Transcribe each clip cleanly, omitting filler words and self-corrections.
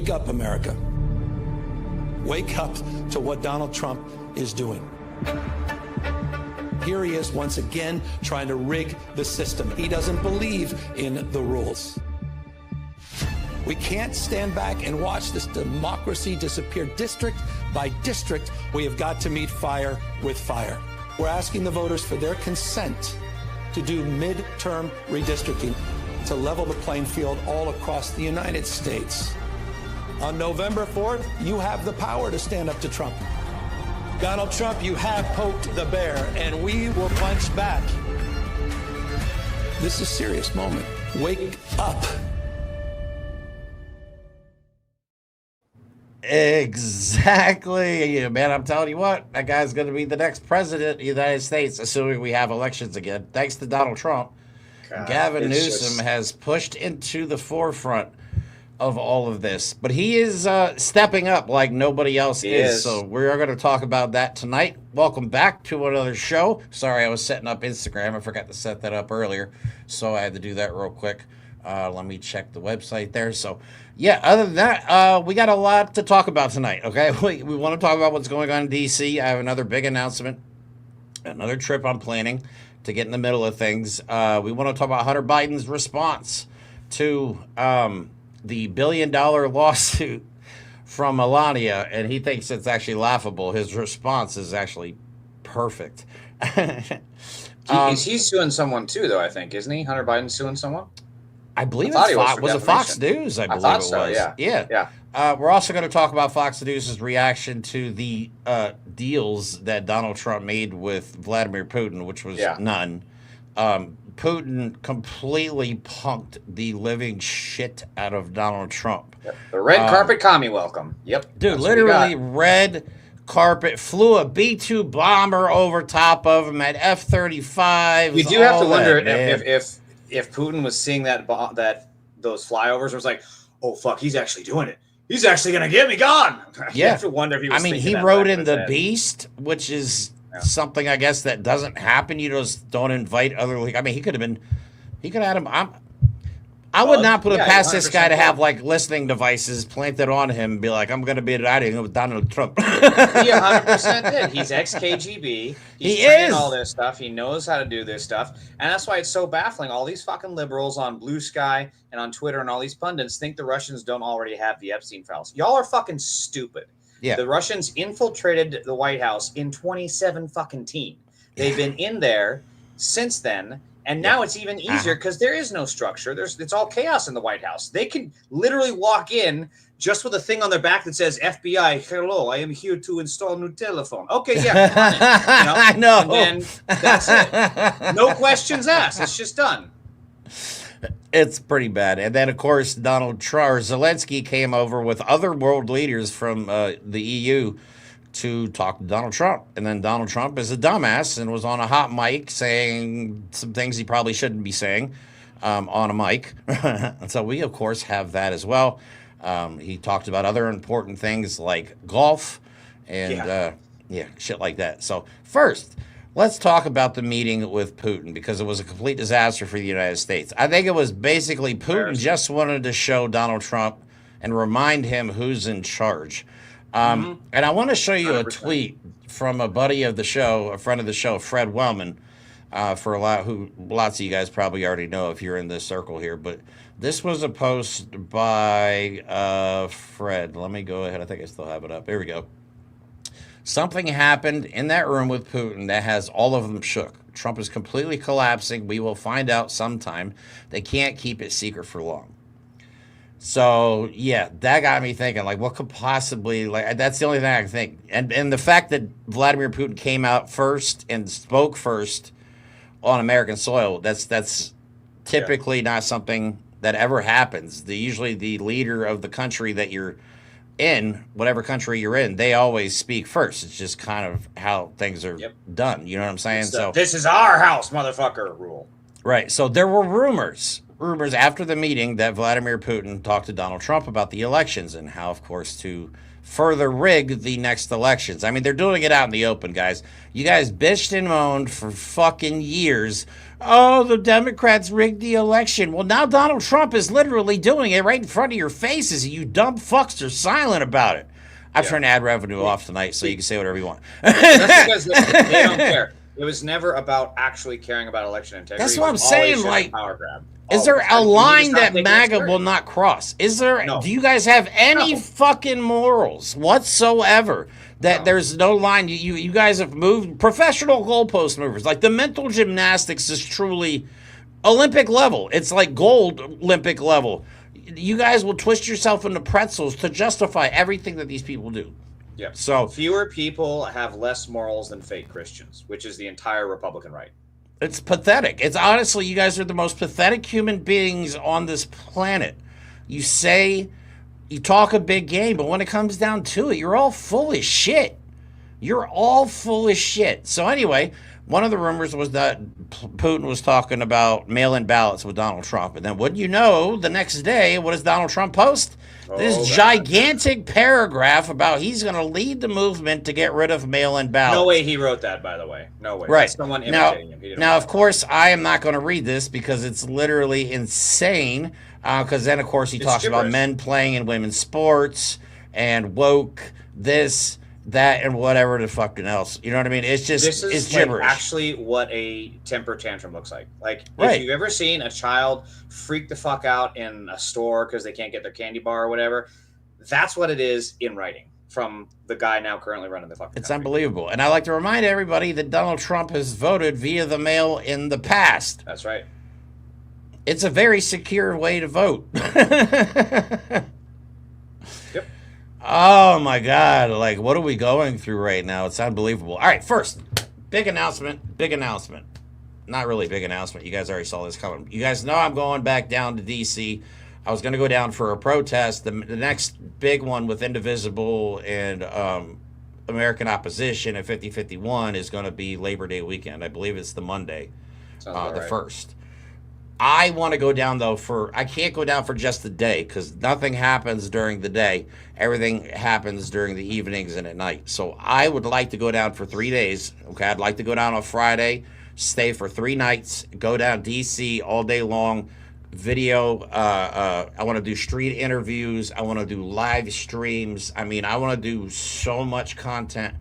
Wake up, America. Wake up to what Donald Trump is doing. Here he is once again trying to rig the system. He doesn't believe in the rules. We can't stand back and watch this democracy disappear district by district. We have got to meet fire with fire. We're asking the voters for their consent to do midterm redistricting to level the playing field all across the United States. On November 4th, you have the power to stand up to Trump. Donald Trump, you have poked the bear, and we will punch back. This is a serious moment. Wake up. Exactly, man. I'm telling you what, that guy's going to be the next president of the United States, assuming we have elections again. Thanks to Donald Trump. God, Gavin Newsom has pushed into the forefront of all of this, but he is stepping up like nobody else is. So we are going to talk about that tonight. Welcome back to another show. Sorry, I was setting up Instagram. I forgot to set that up earlier, so I had to do that real quick. Let me check the website there. So yeah, other than that, we got a lot to talk about tonight. Okay, we want to talk about what's going on in DC. I have another big announcement, another trip I'm planning to get in the middle of things. We want to talk about Hunter Biden's response to the $1 billion lawsuit from Melania, and he thinks it's actually laughable. His response is actually perfect. He's suing someone too, though, I think, isn't he? Hunter Biden's suing someone? I believe it was Fox News, I believe it was. So, yeah. We're also going to talk about Fox News' reaction to the deals that Donald Trump made with Vladimir Putin, which was none. Putin completely punked the living shit out of Donald Trump. Yep. The red carpet commie welcome. Yep. Dude, literally red carpet, flew a B-2 bomber over top of him at F-35. You do have to wonder if Putin was seeing those flyovers and was like, oh, fuck, he's actually doing it. He's actually going to get me gone. You have to wonder if he was he rode in the Beast, which is something, I guess, that doesn't happen. You just don't invite other league. I mean, he could have had him. I would not put it past this guy to have like listening devices planted on him and be like, I'm going to be riding with Donald Trump. He 100% did. He's ex-KGB. He's trained all this stuff. He knows how to do this stuff. And that's why it's so baffling. All these fucking liberals on Blue Sky and on Twitter and all these pundits think the Russians don't already have the Epstein files. Y'all are fucking stupid. Yeah. The Russians infiltrated the White House in 2017. They've been in there since then. And now it's even easier because there is no structure. It's all chaos in the White House. They can literally walk in just with a thing on their back that says FBI, hello, I am here to install new telephone. Okay, yeah, come on in, I know. And then that's it. No questions asked. It's just done. It's pretty bad. And then, of course, Zelensky came over with other world leaders from the EU to talk to Donald Trump. And then Donald Trump is a dumbass and was on a hot mic saying some things he probably shouldn't be saying on a mic. And so we, of course, have that as well. He talked about other important things like golf and shit like that. So first, let's talk about the meeting with Putin, because it was a complete disaster for the United States. I think it was basically Putin just wanted to show Donald Trump and remind him who's in charge. And I want to show you 100%. A tweet from a buddy of the show, a friend of the show, Fred Wellman, who lots of you guys probably already know if you're in this circle here. But this was a post by Fred. Let me go ahead. I think I still have it up. Here we go. Something happened in that room with Putin that has all of them shook. Trump is completely collapsing. We will find out sometime. They can't keep it secret for long. So, yeah, that got me thinking, like, what could possibly, like, that's the only thing I can think. And the fact that Vladimir Putin came out first and spoke first on American soil, that's typically not something that ever happens. Usually the leader of the country that you're in, whatever country you're in, they always speak first. It's just kind of how things are done. You know what I'm saying? So this is our house, motherfucker rule. Right. So there were rumors after the meeting that Vladimir Putin talked to Donald Trump about the elections and how, of course, to further rig the next elections. I mean, they're doing it out in the open, guys. You guys bitched and moaned for fucking years. Oh, the Democrats rigged the election. Well, now Donald Trump is literally doing it right in front of your faces, and you dumb fucks are silent about it. I'm trying to add revenue off tonight, so you can say whatever you want. That's because they don't care. It was never about actually caring about election integrity. That's what I'm saying. Like, power grab. Is there a line that MAGA will not cross? Is there? No. Do you guys have any fucking morals whatsoever? That there's no line. You guys have moved professional goalpost movers. Like the mental gymnastics is truly Olympic level. It's like gold Olympic level. You guys will twist yourself into pretzels to justify everything that these people do. Yeah. So fewer people have less morals than fake Christians, which is the entire Republican right. It's pathetic. It's honestly, you guys are the most pathetic human beings on this planet. You talk a big game, but when it comes down to it, you're all full of shit. You're all full of shit. So anyway, one of the rumors was that Putin was talking about mail-in ballots with Donald Trump. And then wouldn't you know, the next day, what does Donald Trump post? This gigantic paragraph about he's going to lead the movement to get rid of mail-in ballots. No way he wrote that, by the way. No way. Right. That's someone imitating him. Now, of course, I am not going to read this because it's literally insane. Because then, of course, he talks about men playing in women's sports and woke this, that, and whatever the fucking else. You know what I mean? It's just, it's gibberish. Like actually what a temper tantrum looks like. Like, if you've ever seen a child freak the fuck out in a store because they can't get their candy bar or whatever, that's what it is in writing from the guy now currently running the fucking country. It's unbelievable. And I like to remind everybody that Donald Trump has voted via the mail in the past. That's right. It's a very secure way to vote. Yep. Oh my God. Like, what are we going through right now? It's unbelievable. All right, first, big announcement. Big announcement. Not really big announcement. You guys already saw this coming. You guys know I'm going back down to D.C. I was going to go down for a protest. The next big one with Indivisible and American Opposition at 5051 is going to be Labor Day weekend. I believe it's the Monday, the 1st. I want to go down, though, I can't go down for just the day because nothing happens during the day. Everything happens during the evenings and at night. So I would like to go down for 3 days. Okay, I'd like to go down on Friday, stay for 3 nights, go down D.C. all day long, video. I want to do street interviews. I want to do live streams. I mean, I want to do so much content.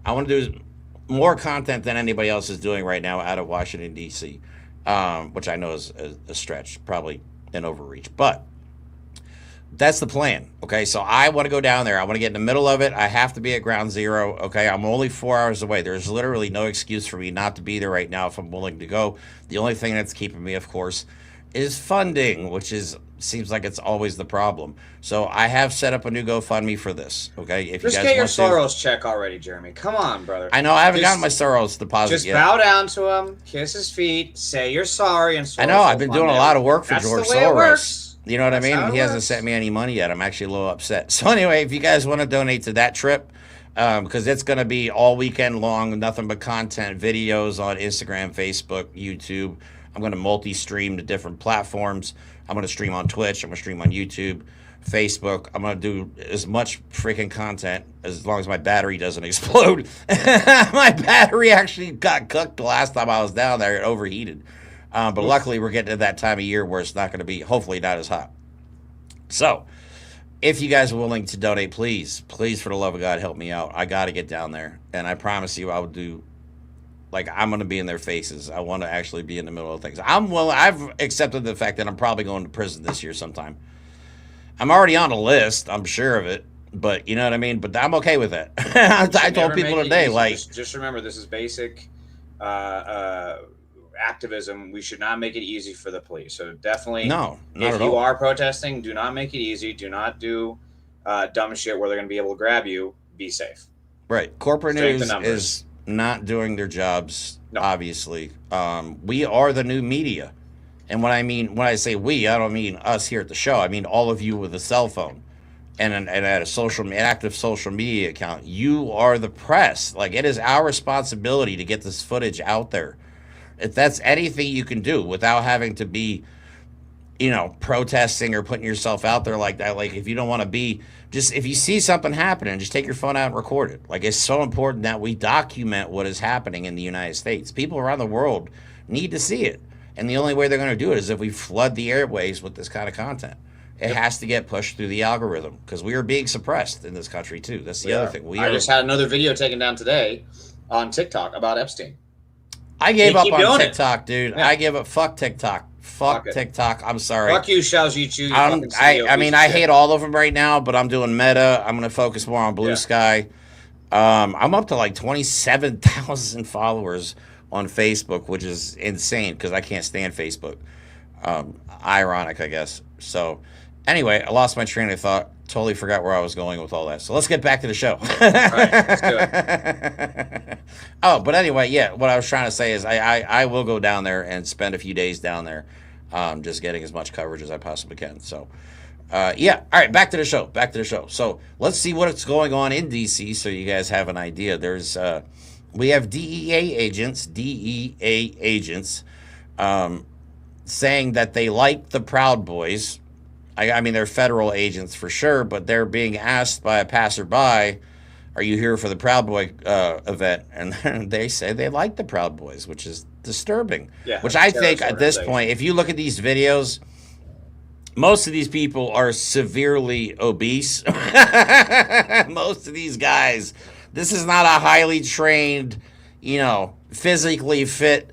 I want to do more content than anybody else is doing right now out of Washington, D.C., which I know is a stretch, probably an overreach. But that's the plan, okay? So I want to go down there. I want to get in the middle of it. I have to be at ground zero, okay? I'm only 4 hours away. There's literally no excuse for me not to be there right now if I'm willing to go. The only thing that's keeping me, of course, is funding, which seems like it's always the problem. So I have set up a new GoFundMe for this, okay? If just you guys get your want Soros check already, Jeremy. Come on, brother. I know, I haven't gotten my Soros deposit yet. Just bow down to him, kiss his feet, say you're sorry, and Soros I know, I've been doing a lot of work for George Soros. You know what I mean? He hasn't sent me any money yet. I'm actually a little upset. So anyway, if you guys want to donate to that trip, because it's going to be all weekend long, nothing but content, videos on Instagram, Facebook, YouTube. I'm going to multi-stream to different platforms. I'm going to stream on Twitch. I'm going to stream on YouTube, Facebook. I'm going to do as much freaking content as long as my battery doesn't explode. My battery actually got cooked the last time I was down there. It overheated. But luckily, we're getting to that time of year where it's not going to be, hopefully, not as hot. So, if you guys are willing to donate, please, for the love of God, help me out. I got to get down there. And I promise you, I will do, like, I'm going to be in their faces. I want to actually be in the middle of things. I've accepted the fact that I'm probably going to prison this year sometime. I'm already on a list. I'm sure of it. But, you know what I mean? But I'm okay with that. I told people today, like... Just remember, this is basic activism. We should not make it easy for the police. So definitely, no, if you are protesting, do not make it easy. Do not do dumb shit where they're going to be able to grab you. Be safe. Right. Corporate news is not doing their jobs, obviously. We are the new media. And when I say we, I don't mean us here at the show. I mean all of you with a cell phone and an active social media account. You are the press. Like, it is our responsibility to get this footage out there. If that's anything you can do without having to be protesting or putting yourself out there like that. Like, if you don't want to be, just if you see something happening, just take your phone out and record it. Like, it's so important that we document what is happening in the United States. People around the world need to see it. And the only way they're going to do it is if we flood the airways with this kind of content. It has to get pushed through the algorithm because we are being suppressed in this country too. That's the other thing. I just had another video taken down today on TikTok about Epstein. I gave up on TikTok, dude. Yeah. I give up. Fuck TikTok. Fuck TikTok. I'm sorry. Fuck you, Xiao Zhichu. I hate all of them right now, but I'm doing Meta. I'm going to focus more on Blue Sky. I'm up to like 27,000 followers on Facebook, which is insane because I can't stand Facebook. Ironic, I guess. So, anyway, I lost my train of thought. Totally forgot where I was going with all that. So let's get back to the show. All right, let's do it. Oh, but anyway, yeah, what I was trying to say is I will go down there and spend a few days down there just getting as much coverage as I possibly can. So, yeah. All right, back to the show. So let's see what's going on in D.C. so you guys have an idea. We have DEA agents saying that they like the Proud Boys. I mean, they're federal agents for sure, but they're being asked by a passerby, are you here for the Proud Boy event? And they say they like the Proud Boys, which is disturbing. Yeah, which I think at this point, if you look at these videos, most of these people are severely obese. Most of these guys, this is not a highly trained, physically fit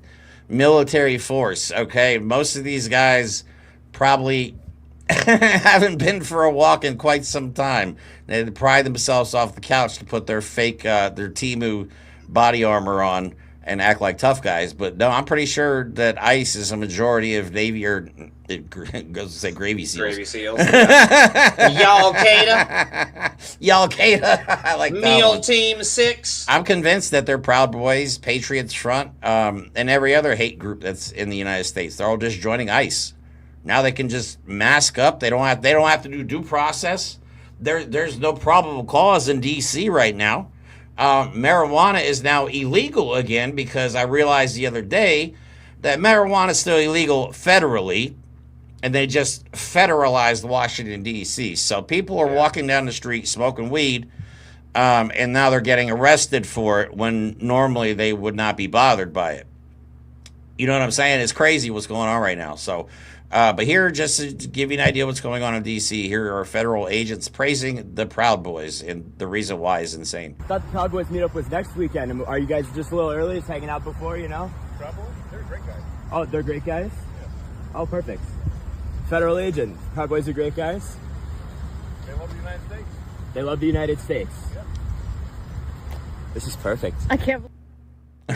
military force, okay? Most of these guys probably haven't been for a walk in quite some time. They pride themselves off the couch to put their fake, their Temu body armor on and act like tough guys. But no, I'm pretty sure that ICE is a majority of Navy or it goes to say Gravy Seals. Gravy Seals. Yeah. Y'all Qaeda. I like that Meal one. Team 6. I'm convinced that they're Proud Boys, Patriots Front, and every other hate group that's in the United States. They're all just joining ICE. Now they can just mask up. They don't have to do due process. There's no probable cause in D.C. right now. Marijuana is now illegal again because I realized the other day that marijuana is still illegal federally, and they just federalized Washington, D.C. So people are walking down the street smoking weed, and now they're getting arrested for it when normally they would not be bothered by it. You know what I'm saying? It's crazy what's going on right now. So, but here, just to give you an idea what's going on in D.C., here are federal agents praising the Proud Boys, and the reason why is insane. I thought the Proud Boys meetup was next weekend. Are you guys just a little early, just hanging out before, Proud Boys? They're great guys. Oh, they're great guys? Yeah. Oh, perfect. Federal agent. Proud Boys are great guys? They love the United States. They love the United States. Yeah. This is perfect. I can't.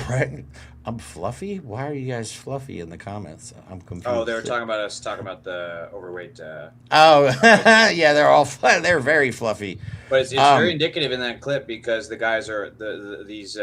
Right? I'm fluffy? Why are you guys fluffy in the comments? I'm confused. Oh, they were talking about the overweight. Yeah, they're very fluffy. But it's very indicative in that clip because the guys are these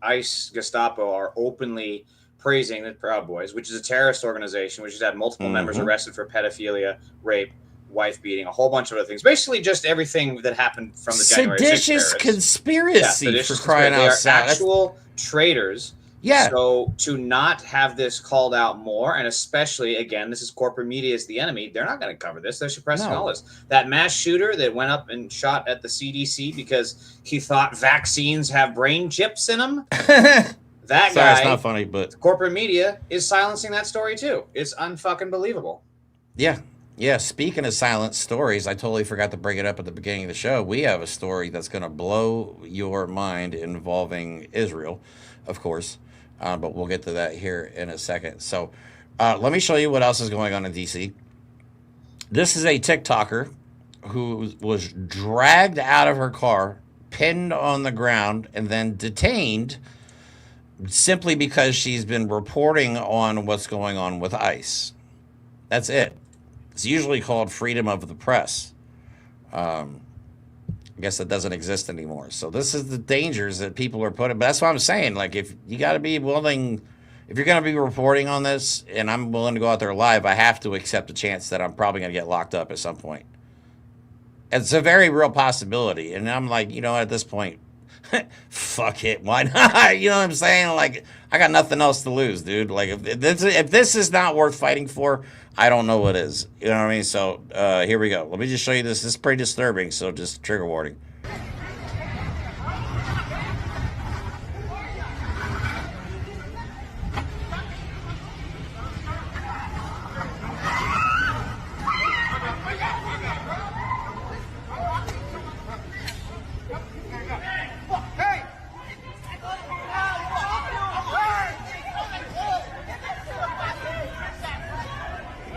ICE Gestapo are openly praising the Proud Boys, which is a terrorist organization, which has had multiple members arrested for pedophilia, rape, wife beating, a whole bunch of other things. Basically, just everything that happened from the January 6th seditious conspiracy for crying out loud. They are actual traitors. Yeah. So to not have this called out more, and especially, again, this is corporate media is the enemy, they're not going to cover this. They're suppressing all this. That mass shooter that went up and shot at the CDC because he thought vaccines have brain chips in them. That guy, it's not funny, but corporate media is silencing that story too. It's unfucking believable. Yeah. Yeah, speaking of silent stories, I totally forgot to bring it up at the beginning of the show. We have a story that's going to blow your mind involving Israel, of course. But we'll get to that here in a second. So let me show you what else is going on in D.C. This is a TikToker who was dragged out of her car, pinned on the ground, and then detained simply because she's been reporting on what's going on with ICE. That's it. It's usually called freedom of the press. I guess that doesn't exist anymore. So this is the dangers that people are putting. But that's what I'm saying. Like, if you got to be willing, if you're going to be reporting on this, and I'm willing to go out there live, I have to accept the chance that I'm probably going to get locked up at some point. It's a very real possibility. And I'm like, at this point, Fuck it, why not? You know what I'm saying? Like, I got nothing else to lose, dude. Like, if this is not worth fighting for, I don't know what is. You know what I mean? So here we go. Let me just show you this. This is pretty disturbing, so just trigger warning.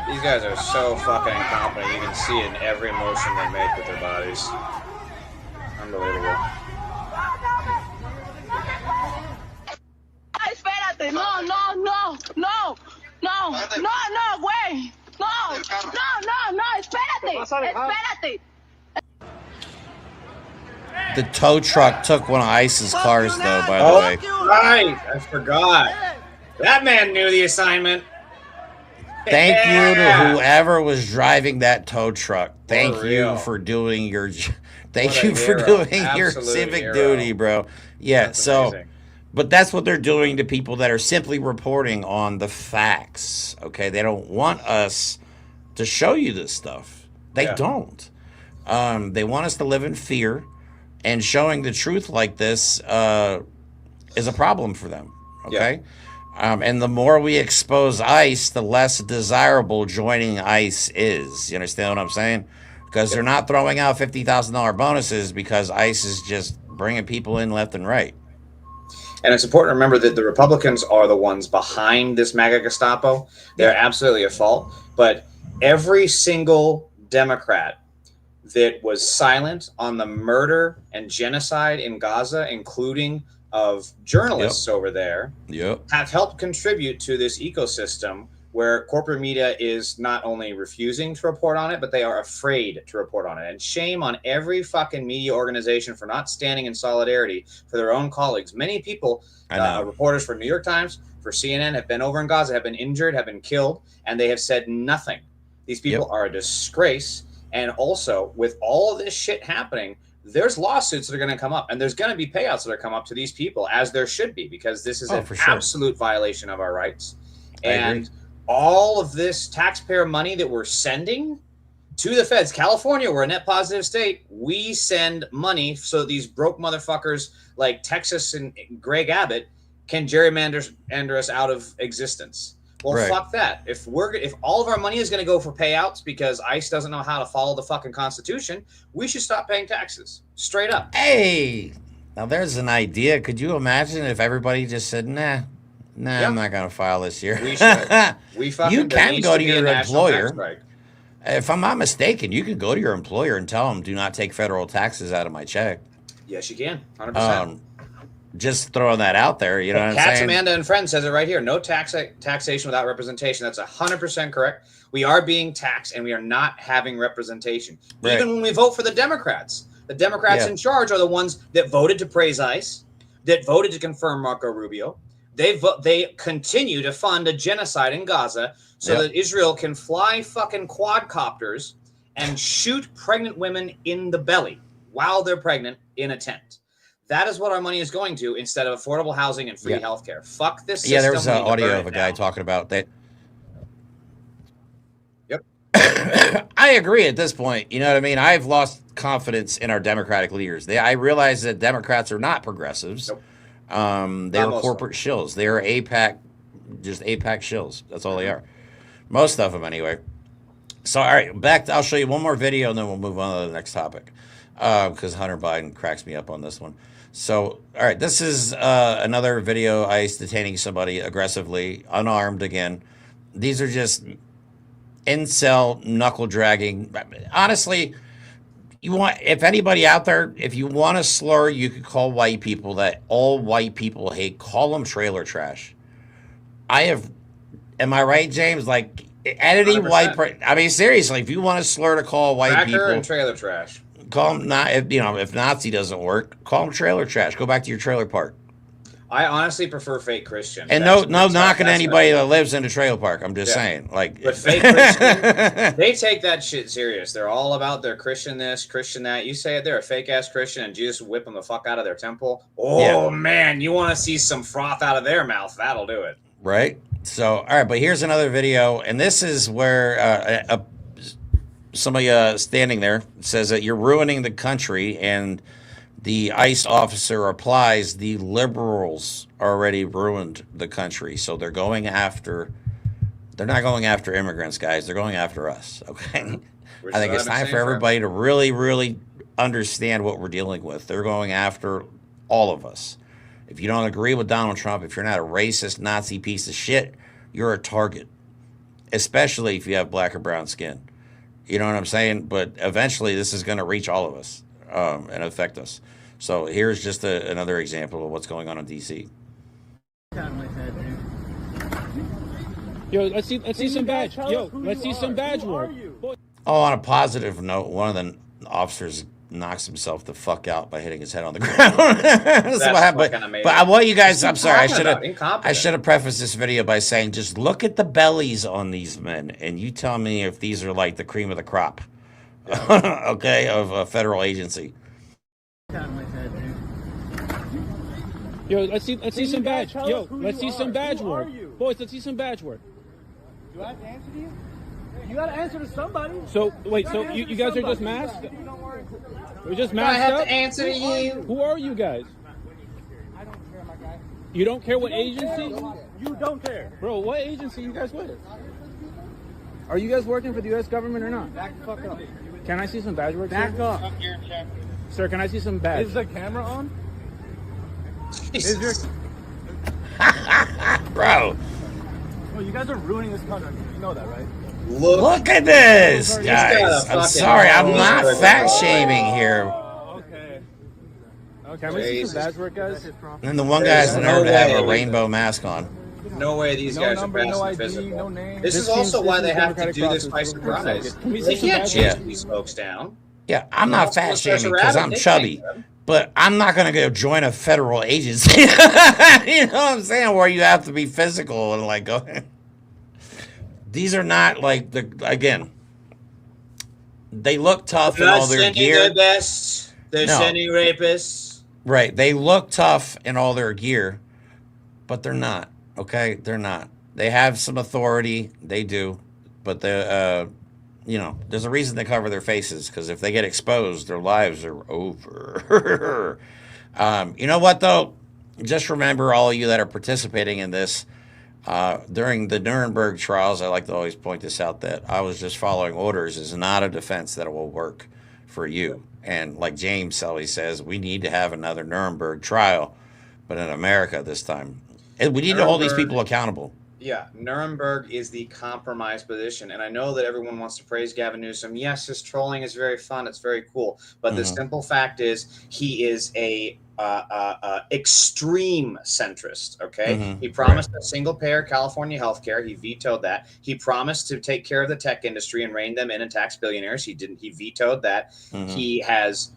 These guys are so fucking incompetent. You can see it in every motion they make with their bodies. Unbelievable. Ay, espérate, no, güey. No, espérate. The tow truck took one of ICE's cars, though, by the way. Right, I forgot. That man knew the assignment. Thank you to whoever was driving that tow truck. Thank you for doing your civic duty, bro. Yeah, that's so amazing. But that's what they're doing to people that are simply reporting on the facts. Okay, they don't want us to show you this stuff. They don't. They want us to live in fear, and showing the truth like this is a problem for them. Okay. Yeah. And the more we expose ICE, the less desirable joining ICE is. You understand what I'm saying? Because they're not throwing out $50,000 bonuses because ICE is just bringing people in left and right. And it's important to remember that the Republicans are the ones behind this MAGA Gestapo. They're absolutely at fault. But every single Democrat that was silent on the murder and genocide in Gaza, including of journalists over there, have helped contribute to this ecosystem where corporate media is not only refusing to report on it, but they are afraid to report on it. And shame on every fucking media organization for not standing in solidarity for their own colleagues. Many people, reporters for New York Times, for CNN, have been over in Gaza, have been injured, have been killed, and they have said nothing. These people are a disgrace. And also, with all of this shit happening, there's lawsuits that are going to come up, and there's going to be payouts that are come up to these people, as there should be, because this is an absolute violation of our rights. And all of this taxpayer money that we're sending to the feds, California, we're a net positive state. We send money so these broke motherfuckers like Texas and Greg Abbott can gerrymander us out of existence. Well, fuck that. If all of our money is going to go for payouts because ICE doesn't know how to follow the fucking Constitution, we should stop paying taxes. Straight up. Hey, now there's an idea. Could you imagine if everybody just said, nah, I'm not going to file this year? We should. You can go to your employer. If I'm not mistaken, you can go to your employer and tell them, do not take federal taxes out of my check. Yes, you can. 100%. Just throwing that out there, you know what I'm saying? Katz, Amanda, and Friend says it right here. No taxation without representation. That's 100% correct. We are being taxed, and we are not having representation. Even when we vote for the Democrats in charge are the ones that voted to praise ICE, that voted to confirm Marco Rubio. They continue to fund a genocide in Gaza so that Israel can fly fucking quadcopters and shoot pregnant women in the belly while they're pregnant in a tent. That is what our money is going to instead of affordable housing and free healthcare. Fuck this system. Yeah, there's an audio of a guy talking about that. Yep. I agree at this point. You know what I mean? I've lost confidence in our Democratic leaders. I realize that Democrats are not progressives. Nope. They're corporate shills. They're APAC, just APAC shills. That's all they are. Most of them, anyway. So, all right, I'll show you one more video, and then we'll move on to the next topic. Because Hunter Biden cracks me up on this one. So, all right, this is another video, ICE detaining somebody aggressively, unarmed again. These are just incel knuckle dragging. Honestly, if anybody out there, if you want to slur, you could call white people that all white people hate. Call them trailer trash. Am I right, James? Like, any 100%. White, I mean, seriously, if you want to slur to call white people. And trailer trash. Call them if Nazi doesn't work, call them trailer trash. Go back to your trailer park. I honestly prefer fake Christian. And no knocking anybody that lives in a trailer park. I'm just saying, like, but fake Christian, they take that shit serious. They're all about their Christian this, Christian that. You say it, they're a fake ass Christian, and Jesus whip them the fuck out of their temple. Oh man, you want to see some froth out of their mouth? That'll do it. Right. So, all right, but here's another video, and this is where somebody standing there says that you're ruining the country, and the ICE officer replies, the liberals already ruined the country, so they're not going after immigrants, guys. They're going after us, okay? I think it's time for everybody to really, really understand what we're dealing with. They're going after all of us. If you don't agree with Donald Trump, if you're not a racist, Nazi piece of shit, you're a target, especially if you have black or brown skin. You know what I'm saying? But eventually this is going to reach all of us and affect us. So here's just another example of what's going on in D.C. Yo, let's see some badge. Yo, let's see some badge work. Oh, on a positive note, one of the officers knocks himself the fuck out by hitting his head on the ground. That's what happened. But I want you guys, I'm sorry, I should have prefaced this video by saying, just look at the bellies on these men, and you tell me if these are like the cream of the crop, okay, of a federal agency. Yo, let's see some badge. Yo, let's see some badge work. Boys, let's see some badge work. Do I have to answer to you? You gotta answer to somebody. So, wait, so you guys are just masked? We're just masked up? I have to answer to you. Who are you guys? I don't care, my guy. You don't care what agency? You don't care. Bro, what agency you guys with? Are you guys working for the U.S. government or not? Back the fuck up. Can I see some badge work? Back up. Sir, can I see some badge? Is the camera on? Jesus. Is your... Bro. Well, you guys are ruining this country. You know that, right? Look at this, guys. I'm sorry, I'm not fat shaming here. Okay. Can we see some badge work, guys? And the one guy has the nerve to have a rainbow mask on. No way these guys are passing physical. This is also why they have to do this by surprise. They can't chase these folks down. Yeah, I'm not fat shaming because I'm chubby, but I'm not going to go join a federal agency. You know what I'm saying? Where you have to be physical and like go. These are not like again. They look tough in all their gear. They're sending rapists. Right. They look tough in all their gear, but they're not. Okay, they're not. They have some authority. They do, but you know, there's a reason they cover their faces, because if they get exposed, their lives are over. You know what, though? Just remember, all of you that are participating in this, during the Nuremberg trials, I like to always point this out, that I was just following orders is not a defense that will work for you. And like James always says, we need to have another Nuremberg trial, but in America this time. And we need to hold these people accountable. Yeah, Nuremberg is the compromised position. And I know that everyone wants to praise Gavin Newsom. Yes, his trolling is very fun. It's very cool. But the simple fact is he is a extreme centrist, okay? He promised a single-payer California healthcare. He vetoed that. He promised to take care of the tech industry and rein them in and tax billionaires. He didn't. He vetoed that. He has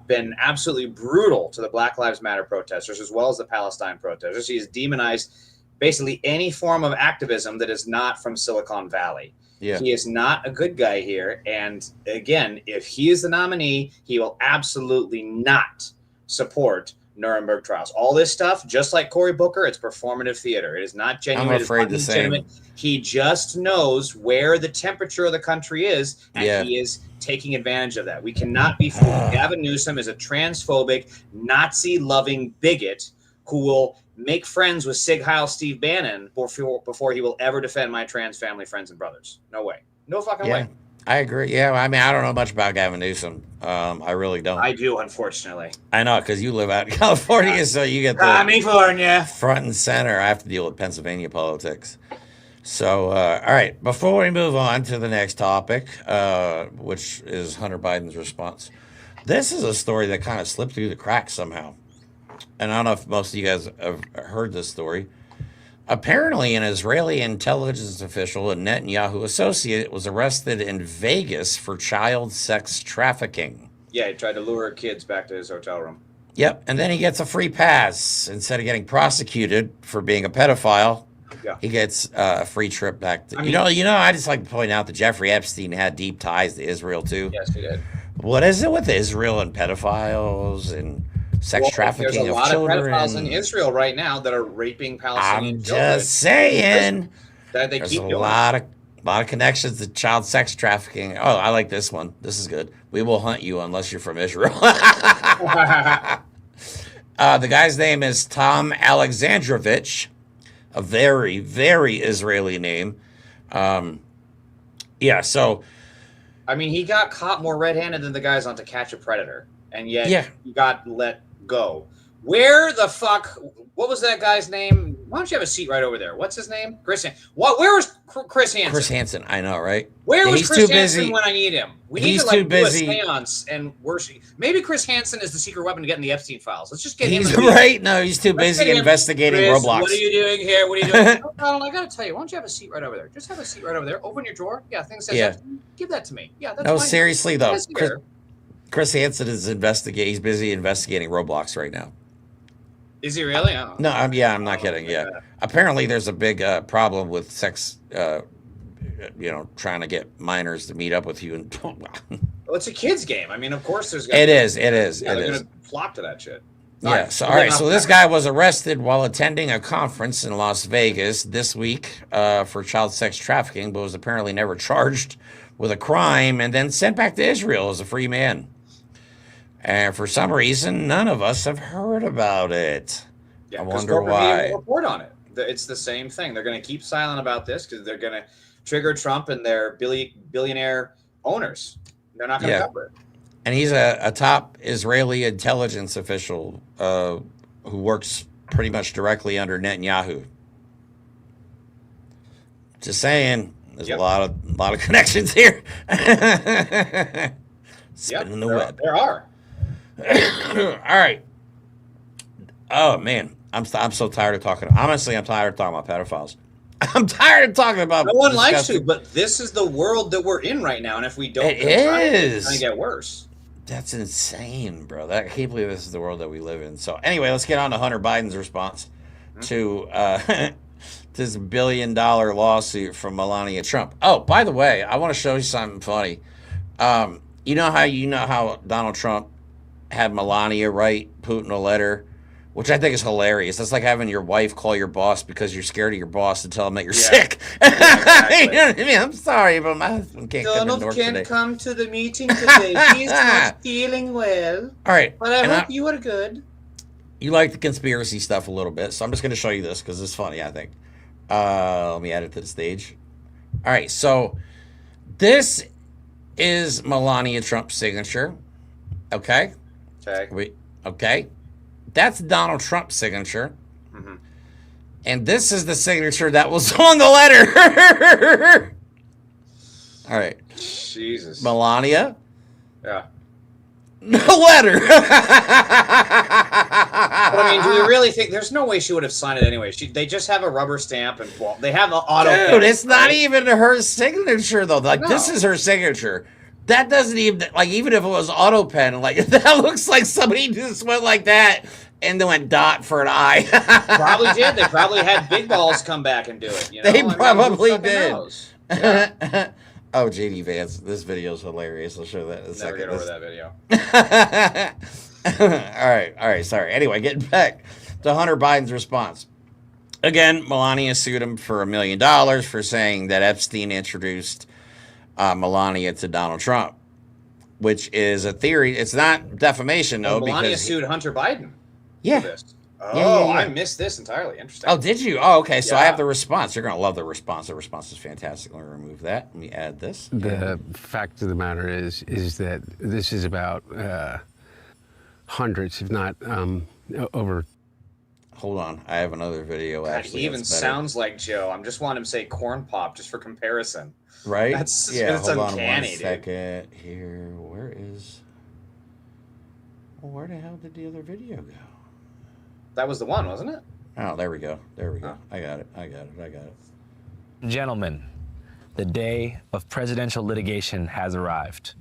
been absolutely brutal to the Black Lives Matter protesters as well as the Palestine protesters. He has demonized basically any form of activism that is not from Silicon Valley. Yeah. He is not a good guy here. And again, if he is the nominee, he will absolutely not support Nuremberg trials. All this stuff, just like Cory Booker, it's performative theater. It is not genuine. I'm afraid the same. He just knows where the temperature of the country is, and he is taking advantage of that. We cannot be fooled. Gavin Newsom is a transphobic, Nazi-loving bigot who will make friends with Sig Heil Steve Bannon before he will ever defend my trans family, friends, and brothers. No way. No fucking way. I agree. Yeah, I mean, I don't know much about Gavin Newsom. I really don't. I do, unfortunately. I know, because you live out in California, so you get the California front and center. I have to deal with Pennsylvania politics. So, all right, before we move on to the next topic, which is Hunter Biden's response, this is a story that kind of slipped through the cracks somehow. And I don't know if most of you guys have heard this story. Apparently, an Israeli intelligence official and Netanyahu associate was arrested in Vegas for child sex trafficking. Yeah, he tried to lure kids back to his hotel room. Yep, and then he gets a free pass instead of getting prosecuted for being a pedophile. Yeah. He gets a free trip back to. You know. I just like to point out that Jeffrey Epstein had deep ties to Israel too. Yes, he did. What is it with Israel and pedophiles and sex trafficking There's a lot children? of pedophiles in Israel right now that are raping Palestinian I'm children. just saying. That they There's keep a doing. lot of connections to child sex trafficking. Oh, I like this one. This is good. We will hunt you unless you're from Israel. The guy's name is Tom Alexandrovich, a very, very Israeli name. So. I mean, he got caught more red-handed than the guys on To Catch a Predator, and yet he got let go. Where the fuck? What was that guy's name? Why don't you have a seat right over there? What's his name? Chris. What? Where was Chris Hansen? Chris Hansen, I know, right? Where was he's Chris too Hansen busy. when I need him? We He's need to too busy. do a seance and worship. Maybe Chris Hansen is the secret weapon to getting the Epstein files. Let's just get him. He's right. No, he's too busy investigating Chris, Roblox. What are you doing here? What are you doing? No, Donald, I gotta tell you. Why don't you have a seat right over there? Just have a seat right over there. Open your drawer. Yeah, things says Epstein. Give that to me. Yeah, that's No, fine. seriously though, Yes, Chris Hansen is He's busy investigating Roblox right now. Is he really? No, I'm not kidding. Yeah, apparently there's a big problem with sex. Trying to get minors to meet up with you, and Well, it's a kids' game. I mean, of course, there's. It is. They're gonna flock to that shit. Yeah. So all right. So this guy was arrested while attending a conference in Las Vegas this week for child sex trafficking, but was apparently never charged with a crime, and then sent back to Israel as a free man. And for some reason, none of us have heard about it. Yeah, I wonder why. Will report on it. It's the same thing. They're going to keep silent about this because they're going to trigger Trump and their billionaire owners. They're not going to cover it. And he's a top Israeli intelligence official who works pretty much directly under Netanyahu. Just saying, there's a lot of connections here. Spinning the web. There are. All right. Oh man, I'm so tired of talking. Honestly, I'm tired of talking about pedophiles. I'm tired of talking about. No one likes to, but this is the world that we're in right now, and if we don't, it's going to get worse. That's insane, bro. I can't believe this is the world that we live in. So anyway, let's get on to Hunter Biden's response to this $1 billion lawsuit from Melania Trump. Oh, by the way, I want to show you something funny. You know how Donald Trump had Melania write Putin a letter, which I think is hilarious. That's like having your wife call your boss because you're scared of your boss to tell him that you're sick. Exactly. You know what I mean? I'm sorry, but my husband can't come to work today. Donald can't come to the meeting today. He's not feeling well. All right. But I hope you are good. You like the conspiracy stuff a little bit, so I'm just going to show you this because it's funny, I think. Let me add it to the stage. All right, so this is Melania Trump's signature. Okay? Okay. That's Donald Trump's signature. Mm-hmm. And this is the signature that was on the letter. All right. Jesus. Melania. Yeah. No letter. But I mean, do you really think there's no way she would have signed it anyway? They just have a rubber stamp and they have an auto. Dude, it's not even her signature though. Like this is her signature. That doesn't even even if it was auto pen, that looks like somebody just went like that and then went dot for an I. Probably did. They probably had Big Balls come back and do it. You know? They probably did. Yeah. Oh, JD Vance, this video is hilarious. I'll show that in a second. Never get over that video. All right. Sorry. Anyway, getting back to Hunter Biden's response. Again, Melania sued him for $1 million for saying that Epstein introduced Melania to Donald Trump, which is a theory. It's not defamation, though. Melania sued Hunter Biden. Yeah. For this. Oh, yeah. I missed this entirely. Interesting. Oh, did you? Oh, okay. So I have the response. You're going to love the response. The response is fantastic. Let me remove that. Let me add this. The fact of the matter is that this is about hundreds, if not over. Hold on. I have another video. God, actually, he even sounds like Joe. I'm just wanting him to say corn pop just for comparison. Right? That's hold uncanny, on 1 second. Here, where the hell did the other video go? That was the one, wasn't it? Oh, there we go. Oh. I got it. Gentlemen, the day of presidential litigation has arrived.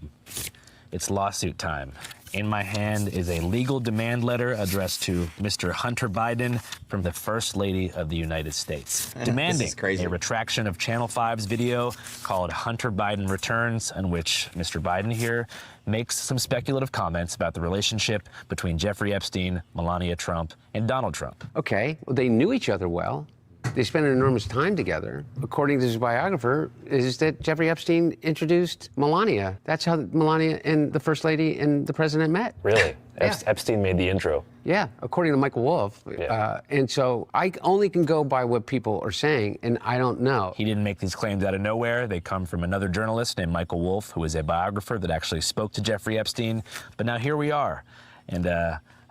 It's lawsuit time. In my hand is a legal demand letter addressed to Mr. Hunter Biden from the First Lady of the United States, demanding a retraction of Channel 5's video called Hunter Biden Returns, in which Mr. Biden here makes some speculative comments about the relationship between Jeffrey Epstein, Melania Trump, and Donald Trump. Okay, well, they knew each other well. They spent an enormous time together. According to his biographer, is that Jeffrey Epstein introduced Melania. That's how Melania and the First Lady and the president met. Really? Yeah. Epstein made the intro. Yeah, according to Michael Wolff. Yeah. And so I only can go by what people are saying, and I don't know. He didn't make these claims out of nowhere. They come from another journalist named Michael Wolff, who is a biographer that actually spoke to Jeffrey Epstein. But now here we are. And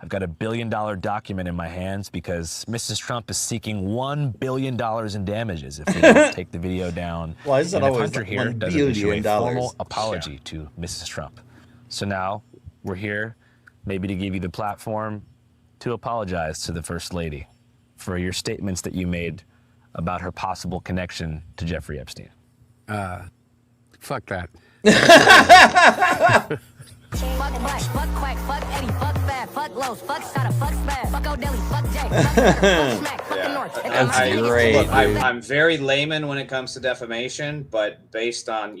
I've got $1 billion document in my hands because Mrs. Trump is seeking $1 billion in damages if we don't take the video down. Why is it and if always Hunter here $1 doesn't issue a billion? formal apology to Mrs. Trump. So now we're here maybe to give you the platform to apologize to the First Lady for your statements that you made about her possible connection to Jeffrey Epstein. Fuck that. Fuck Black, fuck Quack, fuck Eddie, fuck Fab, fuck Los, fuck Sada, fuck Spaz, fuck O'Delly, fuck Jay, fuck Smack, fuck the North. That's great. Look, I'm very layman when it comes to defamation, but based on,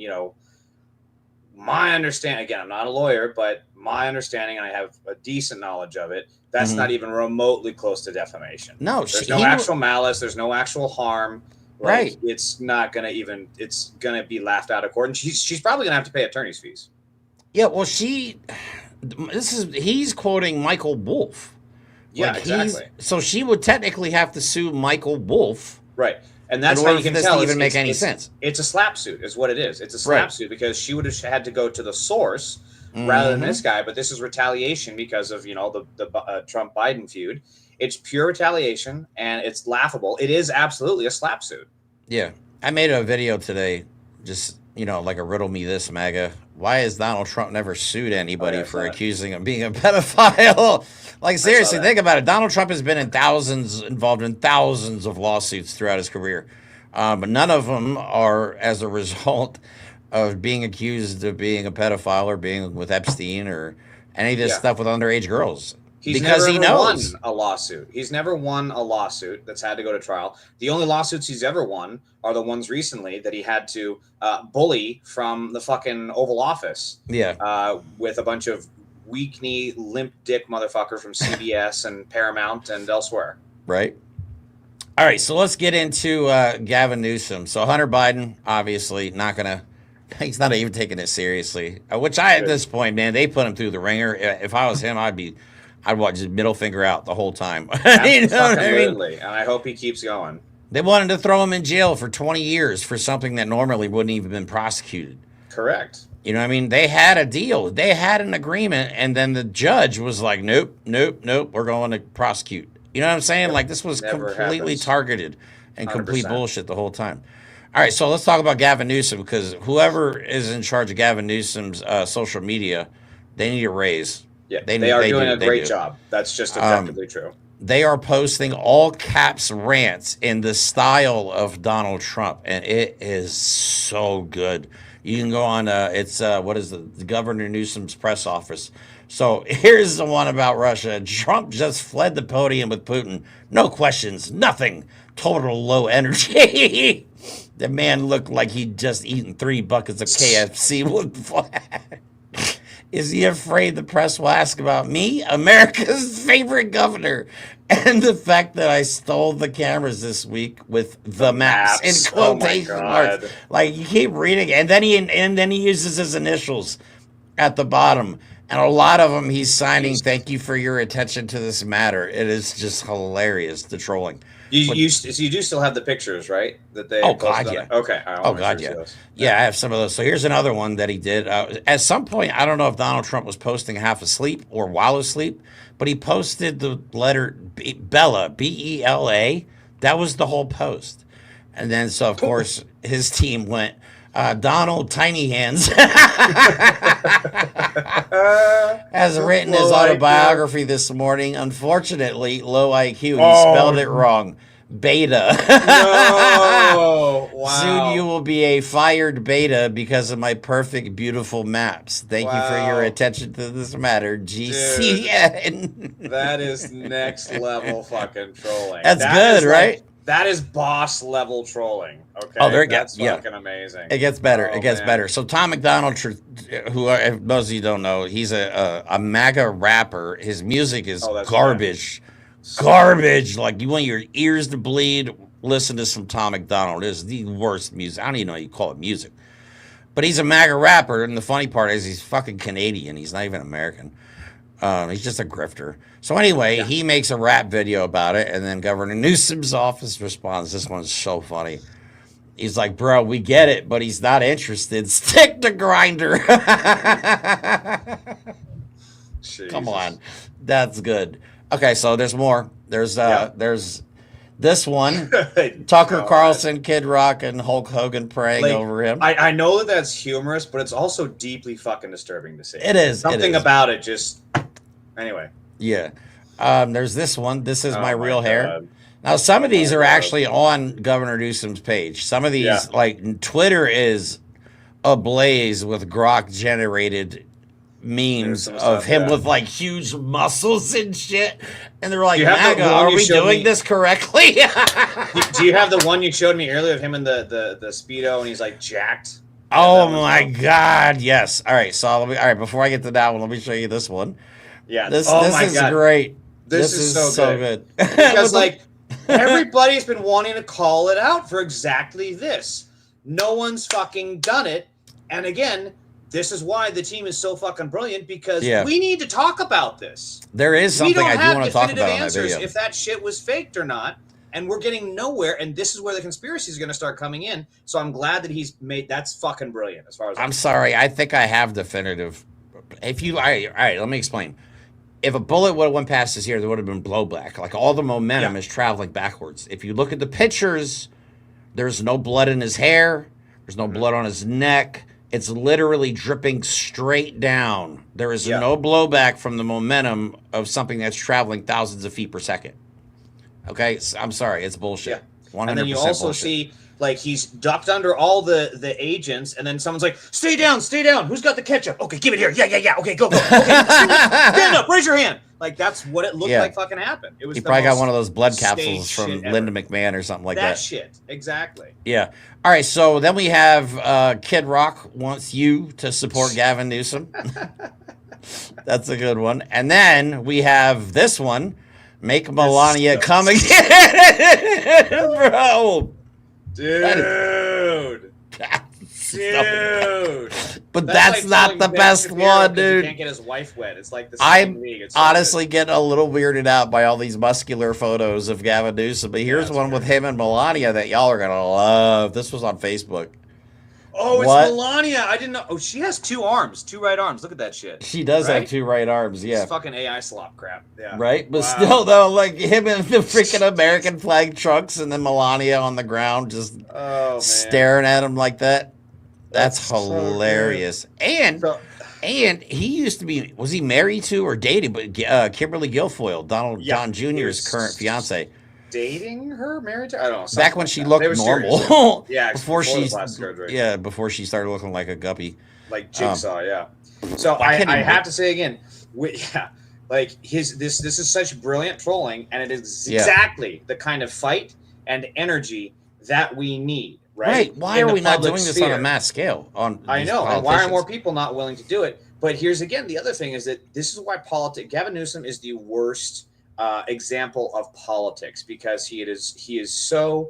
my understanding, again, I'm not a lawyer, but my understanding, and I have a decent knowledge of it, that's not even remotely close to defamation. No, there's no actual malice, there's no actual harm. Right. It's not going to it's going to be laughed out of court. And she's probably going to have to pay attorney's fees. Yeah, well, he's quoting Michael Wolff. Yeah, exactly. So she would technically have to sue Michael Wolff. Right. And that's how you can tell. To even make any sense. It's a slap suit is what it is. It's a slap suit because she would have had to go to the source rather than this guy. But this is retaliation because of, the Trump-Biden feud. It's pure retaliation and it's laughable. It is absolutely a slap suit. Yeah. I made a video today, just, like a riddle me this, MAGA. Why has Donald Trump never sued anybody for accusing him of being a pedophile? Like, seriously, think about it. Donald Trump has been involved in thousands of lawsuits throughout his career. But none of them are as a result of being accused of being a pedophile or being with Epstein or any of this stuff with underage girls. He's because never he knows. won a lawsuit. He's never won a lawsuit that's had to go to trial. The only lawsuits he's ever won are the ones recently that he had to bully from the fucking Oval Office. Yeah. With a bunch of weak-knee, limp dick motherfuckers from CBS and Paramount and elsewhere. Right. All right, so let's get into Gavin Newsom. So Hunter Biden, obviously, he's not even taking it seriously. Which at this point, man, they put him through the ringer. If I was him, I'd watch his middle finger out the whole time. You know what I mean? And I hope he keeps going. They wanted to throw him in jail for 20 years for something that normally wouldn't even been prosecuted. Correct. You know what I mean? They had a deal. They had an agreement, and then the judge was like, nope, we're going to prosecute. You know what I'm saying? Like, this was completely targeted and 100%. Complete bullshit the whole time. All right, so let's talk about Gavin Newsom, because whoever is in charge of Gavin Newsom's social media, they need a raise. Yeah, they are doing a great job. That's just objectively true. They are posting all caps rants in the style of Donald Trump, and it is so good. You can go on, what is the Governor Newsom's press office. So here's the one about Russia. Trump just fled the podium with Putin. No questions, nothing. Total low energy. The man looked like he'd just eaten 3 buckets of KFC with flag. Is he afraid the press will ask about me, America's favorite governor, and the fact that I stole the cameras this week with the maps in quotation marks? Like, you keep reading, and then he uses his initials at the bottom, and a lot of them he's signing. Thank you for your attention to this matter. It is just hilarious, the trolling. You do still have the pictures, right? That they God, yeah. Okay. God, yeah. Yeah, I have some of those. So here's another one that he did. At some point, I don't know if Donald Trump was posting half asleep or while asleep, but he posted the letter Bella, B-E-L-A. That was the whole post. And then, so of course, his team went, Donald Tiny Hands has written his autobiography this morning. Unfortunately, low IQ. He spelled it wrong. beta. No, wow. Soon you will be a fired beta because of my perfect, beautiful maps. Thank you for your attention to this matter, GCN. Dude, that is next level fucking trolling. That's good, right? That is boss level trolling. Okay. Oh, that's fucking amazing. It gets better. Oh, it gets better. So Tom McDonald, who most of you don't know, he's a MAGA rapper. His music is garbage. Garbage. Like, you want your ears to bleed, listen to some Tom McDonald. It's the worst music. I don't even know how you call it music. But he's a MAGA rapper, and the funny part is he's fucking Canadian. He's not even American. He's just a grifter. So anyway, he makes a rap video about it, and then Governor Newsom's office responds. This one's so funny. He's like, bro, we get it, but he's not interested. Stick to Grinder. Come on. That's good. Okay, so there's more. There's this one. Tucker Carlson, Kid Rock, and Hulk Hogan praying over him. I know that that's humorous, but it's also deeply fucking disturbing to see. It is. Something about it just... Anyway. Yeah. There's this one. This is my real hair. Now, some of these are actually on Governor Newsom's page. Some of these, like, Twitter is ablaze with Grok-generated memes of him with, like, huge muscles and shit. And they're like, MAGA, are we doing this correctly? Do you have the one you showed me earlier of him in the Speedo and he's, like, jacked? Oh, my God, yes. All right, so before I get to that one, let me show you this one. Yeah. This is great. This is so good. good. Because, like, everybody's been wanting to call it out for exactly this. No one's fucking done it. And again, this is why the team is so fucking brilliant, because we need to talk about this. There is something I do want to talk about on that video. If that shit was faked or not, and we're getting nowhere, and this is where the conspiracy is going to start coming in. So I'm glad that he's made that's fucking brilliant as far as I'm sorry. I think I have definitive. If you all right, let me explain. If a bullet would have went past his ear, there would have been blowback. Like, all the momentum is traveling backwards. If you look at the pictures, there's no blood in his hair. There's no blood on his neck. It's literally dripping straight down. There is no blowback from the momentum of something that's traveling thousands of feet per second. Okay? I'm sorry. It's bullshit. 100% And then you also bullshit. see, like, he's ducked under all the agents, and then someone's like, stay down, stay down. Who's got the ketchup? Okay, give it here. Yeah. Okay, go. Okay, stand up, raise your hand. Like, that's what it looked like fucking happened. It was he probably got one of those blood capsules from Linda McMahon or something like that. That shit, exactly. Yeah. All right, so then we have Kid Rock wants you to support Gavin Newsom. That's a good one. And then we have this one, make Melania come again. Bro. Dude. But that's like not the best one, dude. He can't get his wife wet. It's like the I'm league. It's honestly getting a little weirded out by all these muscular photos of Gavin Newsom. But here's one with him and Melania that y'all are going to love. This was on Facebook. Oh, it's Melania. I didn't know. Oh, she has two arms, two right arms. Look at that shit. She does have two right arms, yeah. It's fucking AI slop crap. Yeah. Right? But still, though, like him in the freaking American flag trucks and then Melania on the ground just staring at him like that. That's hilarious. So and he used to be, was he married to or dated? But Kimberly Guilfoyle, Don Jr.'s current fiance. Dating her, married to? I don't know. Back when she looked normal. Yeah, before she started looking like a guppy. Like Jigsaw, yeah. So I have to say again, like this is such brilliant trolling, and it is exactly the kind of fight and energy that we need. Right? Why are we not doing this on a mass scale? I know. And why are more people not willing to do it? But here's again the other thing is that this is why Gavin Newsom is the worst example of politics, because he is so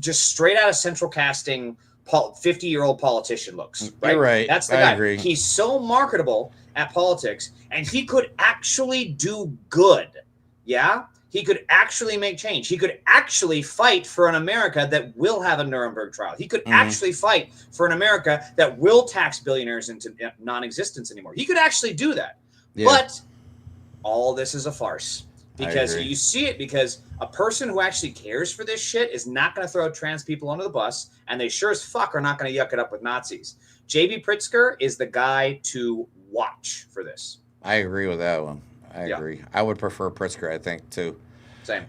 just straight out of central casting 50-year-old politician looks. Right? You're right. That's the guy. I agree. He's so marketable at politics, and he could actually do good. Yeah. He could actually make change. He could actually fight for an America that will have a Nuremberg trial. He could actually fight for an America that will tax billionaires into non-existence anymore. He could actually do that. Yeah. But all this is a farce. Because you see it, because a person who actually cares for this shit is not going to throw trans people under the bus, and they sure as fuck are not going to yuck it up with Nazis. J.B. Pritzker is the guy to watch for this. I agree with that one. I agree. I would prefer Pritzker, I think, too. Same.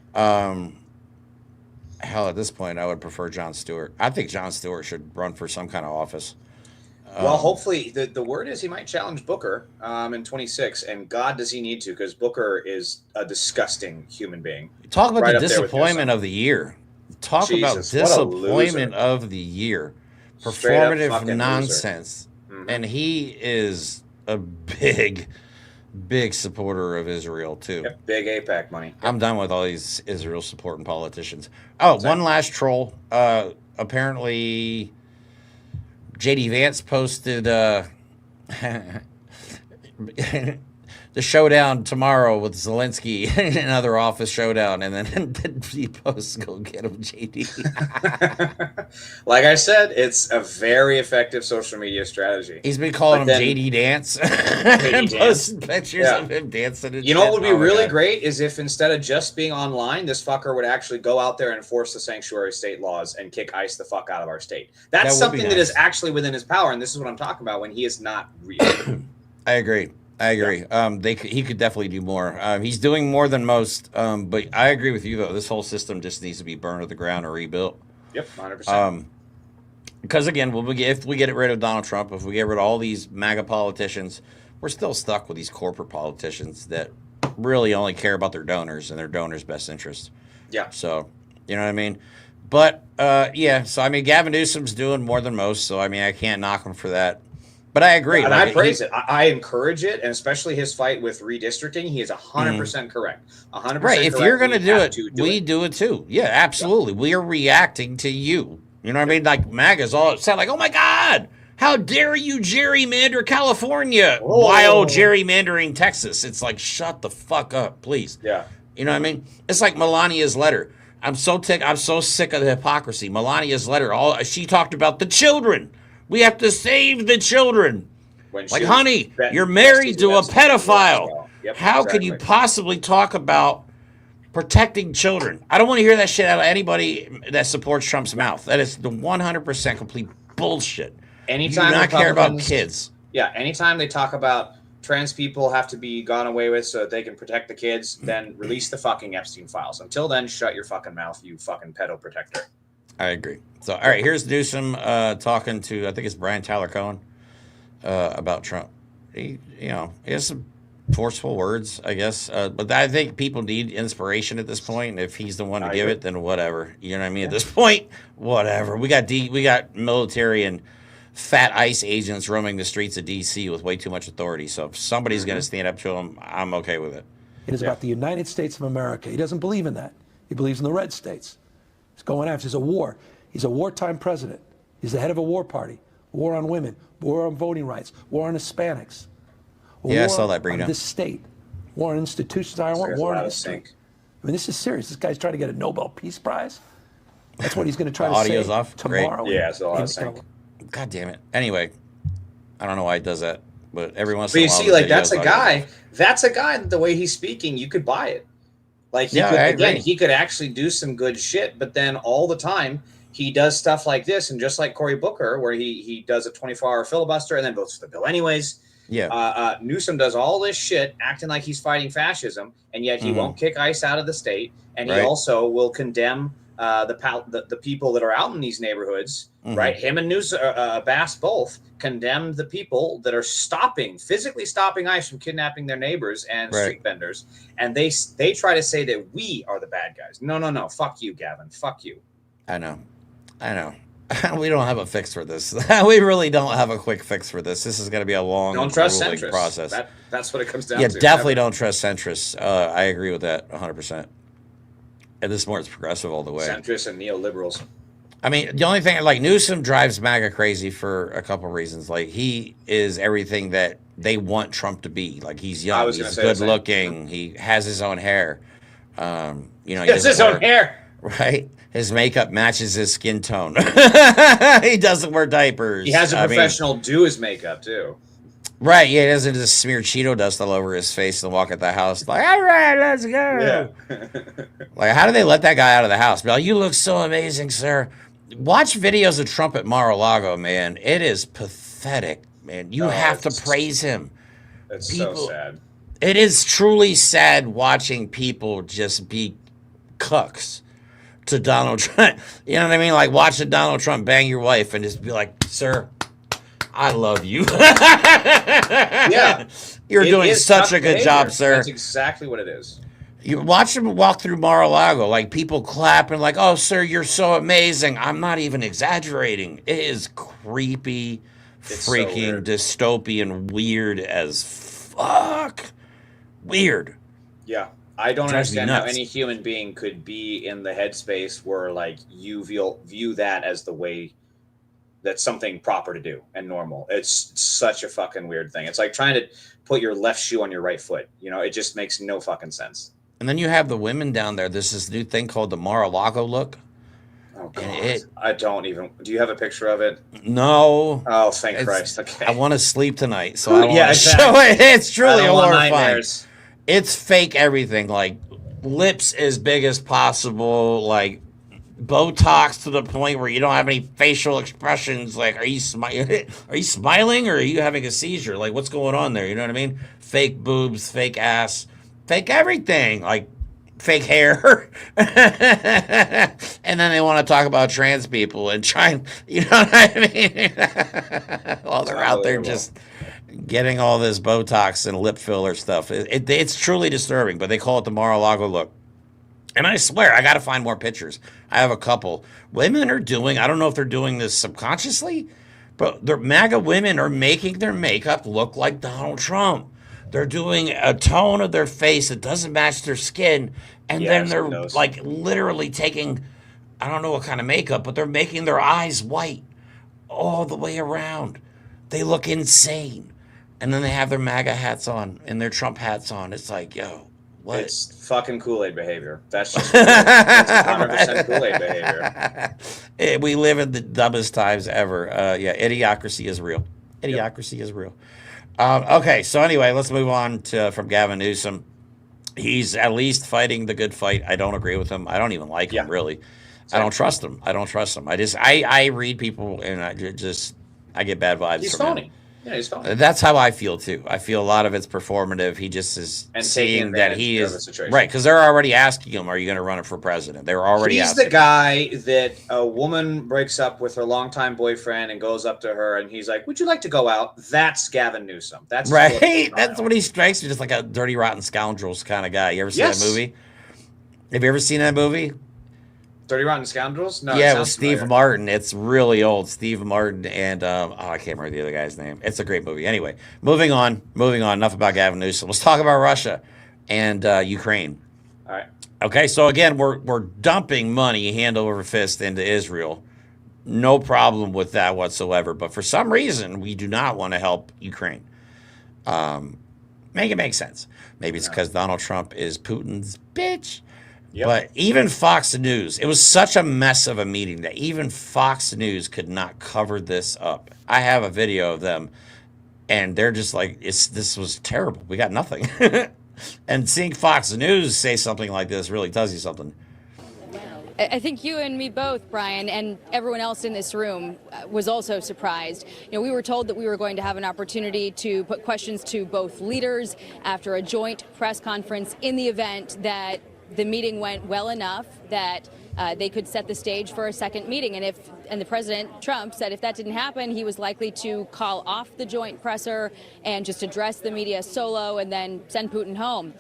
Hell, at this point, I would prefer Jon Stewart. I think Jon Stewart should run for some kind of office. Well, hopefully, the word is he might challenge Booker in 26, and God does he need to, because Booker is a disgusting human being. Talk about the disappointment of the year. Talk about disappointment of the year. Performative nonsense. Mm-hmm. And he is a big supporter of Israel, too. Yep, big AIPAC money. Yep. I'm done with all these Israel supporting politicians. Oh, one last troll. Apparently, JD Vance posted the showdown tomorrow with Zelensky, another office showdown, and then he posts, go get him, JD. Like I said, it's a very effective social media strategy. He's been calling him JD Dance. JD posting pictures of him dancing. You know what would be really great is if instead of just being online, this fucker would actually go out there and enforce the sanctuary state laws and kick ICE the fuck out of our state. That's something that is actually within his power, and this is what I'm talking about when he is not real. I agree. He could definitely do more. He's doing more than most. But I agree with you though. This whole system just needs to be burned to the ground or rebuilt. Yep, 100%. Because again, if we get rid of Donald Trump, if we get rid of all these MAGA politicians, we're still stuck with these corporate politicians that really only care about their donors and their donors' best interest. Yeah. So, you know what I mean? But yeah. So I mean, Gavin Newsom's doing more than most. So I mean, I can't knock him for that. But I agree. And I praise it. I encourage it, and especially his fight with redistricting. He is 100% correct. 100% right. If you're going to do it, we it. Do it too. Yeah, absolutely. Yeah. We are reacting to you. You know what I mean? Like MAGA's all upset. Like, oh my God, how dare you gerrymander California while gerrymandering Texas? It's like, shut the fuck up, please. Yeah. You know what I mean? It's like Melania's letter. I'm so sick of the hypocrisy. Melania's letter. She talked about the children. We have to save the children. Like, honey, you're married to a pedophile. Yep, How could you possibly talk about protecting children? I don't want to hear that shit out of anybody that supports Trump's mouth. That is the 100% complete bullshit. Anytime you do not care about kids. Yeah, anytime they talk about trans people have to be gone away with so that they can protect the kids, then release the fucking Epstein files. Until then, shut your fucking mouth, you fucking pedo protector. I agree. So, all right, here's Newsom talking to, I think it's Brian Tyler Cohen, about Trump. He has some forceful words, I guess. But I think people need inspiration at this point. And if he's the one to give it, then whatever. You know what I mean? Yeah. At this point, whatever. We got military and fat ICE agents roaming the streets of D.C. with way too much authority. So if somebody's going to stand up to him, I'm okay with it. It is about the United States of America. He doesn't believe in that. He believes in the red states. He's going after. There's a war. He's a wartime president. He's the head of a war party. War on women. War on voting rights. War on Hispanics. I saw that bring up. This state. War on institutions. I want war on history. I mean, this is serious. This guy's trying to get a Nobel Peace Prize. That's what he's going to try to say audio's off. Tomorrow. Great. Yeah, it's a lot of sync. God damn it. Anyway, I don't know why he does that, but every once in a while. But you see, like, that's a guy. That's a guy. The way he's speaking, you could buy it. Like, he could actually do some good shit, but then all the time he does stuff like this, and just like Cory Booker, where he does a 24-hour filibuster and then votes for the bill anyways. Yeah. Newsom does all this shit, acting like he's fighting fascism, and yet he won't kick ICE out of the state, and he also will condemn the people that are out in these neighborhoods. Right? Him and Newsom, Bass both condemned the people that are physically stopping ICE from kidnapping their neighbors and street vendors, and they try to say that we are the bad guys. No. Fuck you, Gavin. Fuck you. I know. We don't have a fix for this. We really don't have a quick fix for this. This is going to be a long, don't trust grueling centrists. process. That's what it comes down to. Yeah, definitely don't trust centrists. I agree with that 100%. At this point, it's progressive all the way. Centrists and neoliberals. I mean, the only thing, like, Newsom drives MAGA crazy for a couple of reasons. Like, he is everything that they want Trump to be. Like, he's young, he's good looking, he has his own hair. He has his own hair. Right? His makeup matches his skin tone. He doesn't wear diapers. He has a professional do his makeup, too. Right, yeah, he doesn't just smear Cheeto dust all over his face and walk at the house like, all right, let's go. Yeah. Like, how do they let that guy out of the house? Like, you look so amazing, sir. Watch videos of Trump at Mar-a-Lago, man. It is pathetic, man. You have to praise him. It's so sad. It is truly sad watching people just be cucks to Donald Trump. You know what I mean? Like watching Donald Trump bang your wife and just be like, sir, I love you. Yeah. You're doing such a good job, sir. That's exactly what it is. You watch him walk through Mar-a-Lago, like people clapping, like, oh, sir, you're so amazing. I'm not even exaggerating. It is creepy, freaking dystopian, weird as fuck. Weird. Yeah. I don't Drives me understand how nuts. any human being could be in the headspace where, like, you view that as the way that's something proper to do and normal. It's such a fucking weird thing. It's like trying to put your left shoe on your right foot. You know, it just makes no fucking sense. And then you have the women down there. There's this new thing called the Mar-a-Lago look. Oh, God. I don't even... Do you have a picture of it? No. Oh, thank Christ. Okay. I want to sleep tonight, so I don't Yeah, want to exactly. show it. It's truly I don't want horrifying. nightmares. It's fake everything. Like, lips as big as possible. Like, Botox to the point where you don't have any facial expressions. Like, are you smiling or are you having a seizure? Like, what's going on there? You know what I mean? Fake boobs, fake ass, fake everything. Like, fake hair. And then they want to talk about trans people and try and, you know what I mean? While they're out there just getting all this Botox and lip filler stuff. It's truly disturbing, but they call it the Mar-a-Lago look. And I swear, I got to find more pictures. I have a couple. Women are doing, I don't know if they're doing this subconsciously, but the MAGA women are making their makeup look like Donald Trump. They're doing a tone of their face that doesn't match their skin. And then they're like literally taking, I don't know what kind of makeup, but they're making their eyes white all the way around. They look insane. And then they have their MAGA hats on and their Trump hats on. It's like, yo, what? It's fucking Kool-Aid behavior. That's just that's 100% Kool-Aid behavior. We live in the dumbest times ever. Yeah, idiocracy is real. Idiocracy is real. Okay, so anyway, let's move on from Gavin Newsom. He's at least fighting the good fight. I don't agree with him. I don't even like him, really. I don't trust him. I read people and I get bad vibes He's from phony. him. Yeah, he's phony. That's how I feel too. I feel a lot of it's performative. He just is seeing that he is right because they're already asking him, "Are you going to run it for president?" They were already. He's asking the guy that a woman breaks up with her longtime boyfriend and goes up to her and he's like, "Would you like to go out?" That's Gavin Newsom. That's right. That's what he strikes me, just like a dirty, rotten scoundrels kind of guy. You ever seen that movie? Have you ever seen that movie? Dirty Rotten Scoundrels? No. Yeah, with Steve Martin. It's really old. Steve Martin and I can't remember the other guy's name. It's a great movie. Anyway, moving on. Enough about Gavin Newsom. Let's talk about Russia and Ukraine. All right. Okay, so again, we're dumping money hand over fist into Israel. No problem with that whatsoever. But for some reason, we do not want to help Ukraine. Make it make sense. Maybe it's because Donald Trump is Putin's bitch. Yep. But even Fox News, it was such a mess of a meeting that even Fox News could not cover this up. I have a video of them, and they're just like, this was terrible. We got nothing. And seeing Fox News say something like this really tells you something. I think you and me both, Brian, and everyone else in this room was also surprised. You know, we were told that we were going to have an opportunity to put questions to both leaders after a joint press conference in the event that the meeting went well enough that they could set the stage for a second meeting. And the President Trump said if that didn't happen, he was likely to call off the joint presser and just address the media solo and then send Putin home.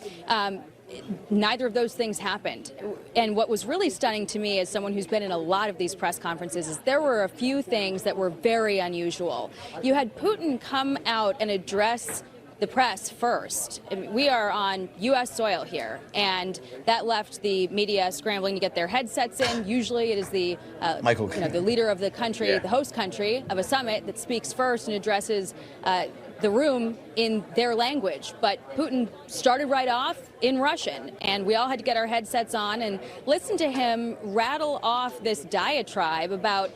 Neither of those things happened. And what was really stunning to me as someone who's been in a lot of these press conferences is there were a few things that were very unusual. You had Putin come out and address the press first. I mean, we are on U.S. soil here, and that left the media scrambling to get their headsets in. Usually it is the the leader of the country, the host country of a summit that speaks first and addresses the room in their language. But Putin started right off in Russian, and we all had to get our headsets on and listen to him rattle off this diatribe about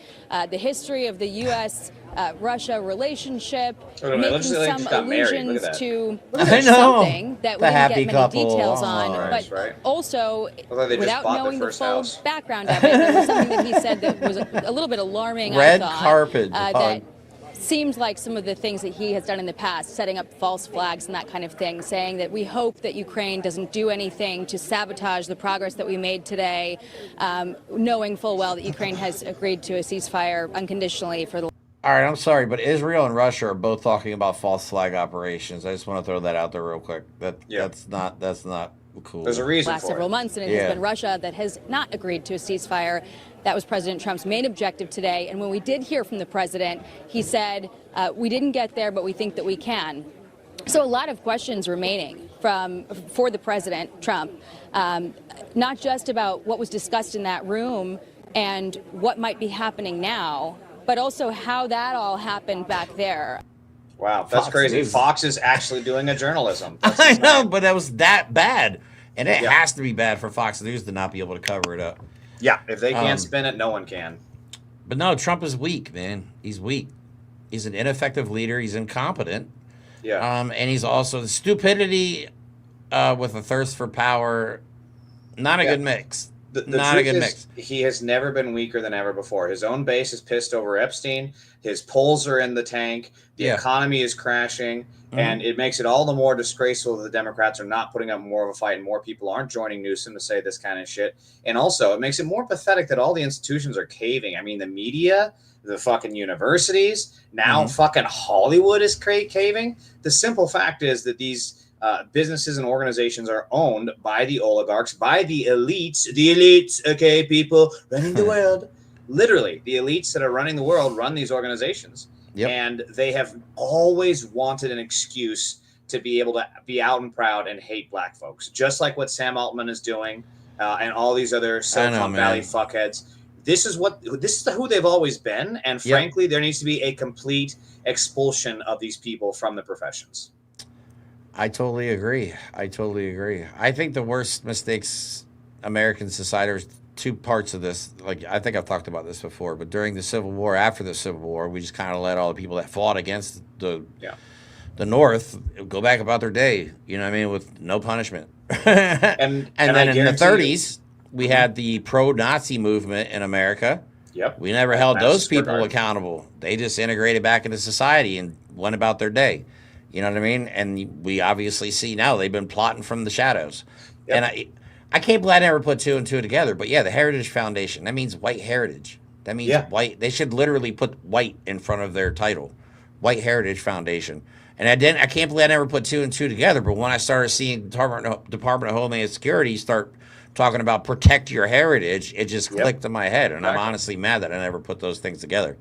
the history of the U.S. Russia relationship, making some allusions to something that we didn't get many details on, but also without knowing the full background of it, there was something that he said that was a little bit alarming. Red I thought, carpet. that seemed like some of the things that he has done in the past, setting up false flags and that kind of thing, saying that we hope that Ukraine doesn't do anything to sabotage the progress that we made today, knowing full well that Ukraine has agreed to a ceasefire unconditionally for the... All right, I'm sorry, but Israel and Russia are both talking about false flag operations. I just want to throw that out there real quick. That's not cool. There's a reason last several months, and it has been Russia that has not agreed to a ceasefire. That was President Trump's main objective today. And when we did hear from the president, he said, we didn't get there, but we think that we can. So a lot of questions remaining for the president, Trump, not just about what was discussed in that room and what might be happening now, but also how that all happened back there. Wow, that's crazy. Fox is actually doing a journalism. I know, but that was that bad. And it has to be bad for Fox News to not be able to cover it up. Yeah, if they can't spin it, no one can. But no, Trump is weak, man. He's weak. He's an ineffective leader. He's incompetent. Yeah. And he's also the stupidity with a thirst for power. Not a good mix. Not a good mix. He has never been weaker than ever before. His own base is pissed over Epstein. His polls are in the tank. The economy is crashing. And it makes it all the more disgraceful that the Democrats are not putting up more of a fight and more people aren't joining Newsom to say this kind of shit. And also, it makes it more pathetic that all the institutions are caving. I mean, the media, the fucking universities, now fucking Hollywood is caving. The simple fact is that these businesses and organizations are owned by the oligarchs, by the elites, okay, people running the world. Literally, the elites that are running the world run these organizations. Yep. And they have always wanted an excuse to be able to be out and proud and hate black folks, just like what Sam Altman is doing and all these other Silicon Valley fuckheads. This is who they've always been. And frankly, there needs to be a complete expulsion of these people from the professions. I totally agree. I think the worst mistakes American society, two parts of this, like I think I've talked about this before, but during the Civil War, after the Civil War, we just kind of let all the people that fought against the North go back about their day, you know what I mean, with no punishment. and then in the 30s, we had the pro-Nazi movement in America. Yep. We never held those people accountable. They just integrated back into society and went about their day. You know what I mean? And we obviously see now they've been plotting from the shadows. Yep. And I can't believe I never put two and two together. But yeah, the Heritage Foundation, that means white heritage. That means white. They should literally put white in front of their title. White Heritage Foundation. And I can't believe I never put two and two together. But when I started seeing Department of Homeland Security start talking about protect your heritage, it just clicked in my head. And I'm honestly mad that I never put those things together.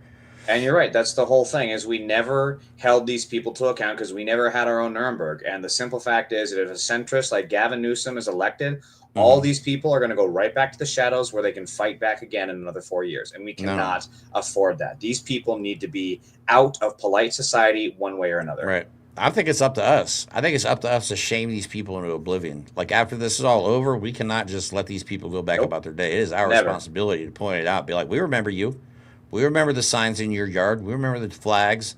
And you're right. That's the whole thing, is we never held these people to account because we never had our own Nuremberg. And the simple fact is that if a centrist like Gavin Newsom is elected, all these people are going to go right back to the shadows where they can fight back again in another 4 years. And we cannot afford that. These people need to be out of polite society one way or another. Right. I think it's up to us. I think it's up to us to shame these people into oblivion. Like, after this is all over, we cannot just let these people go back about their day. It is our responsibility to point it out. Be like, we remember you. We remember the signs in your yard. We remember the flags.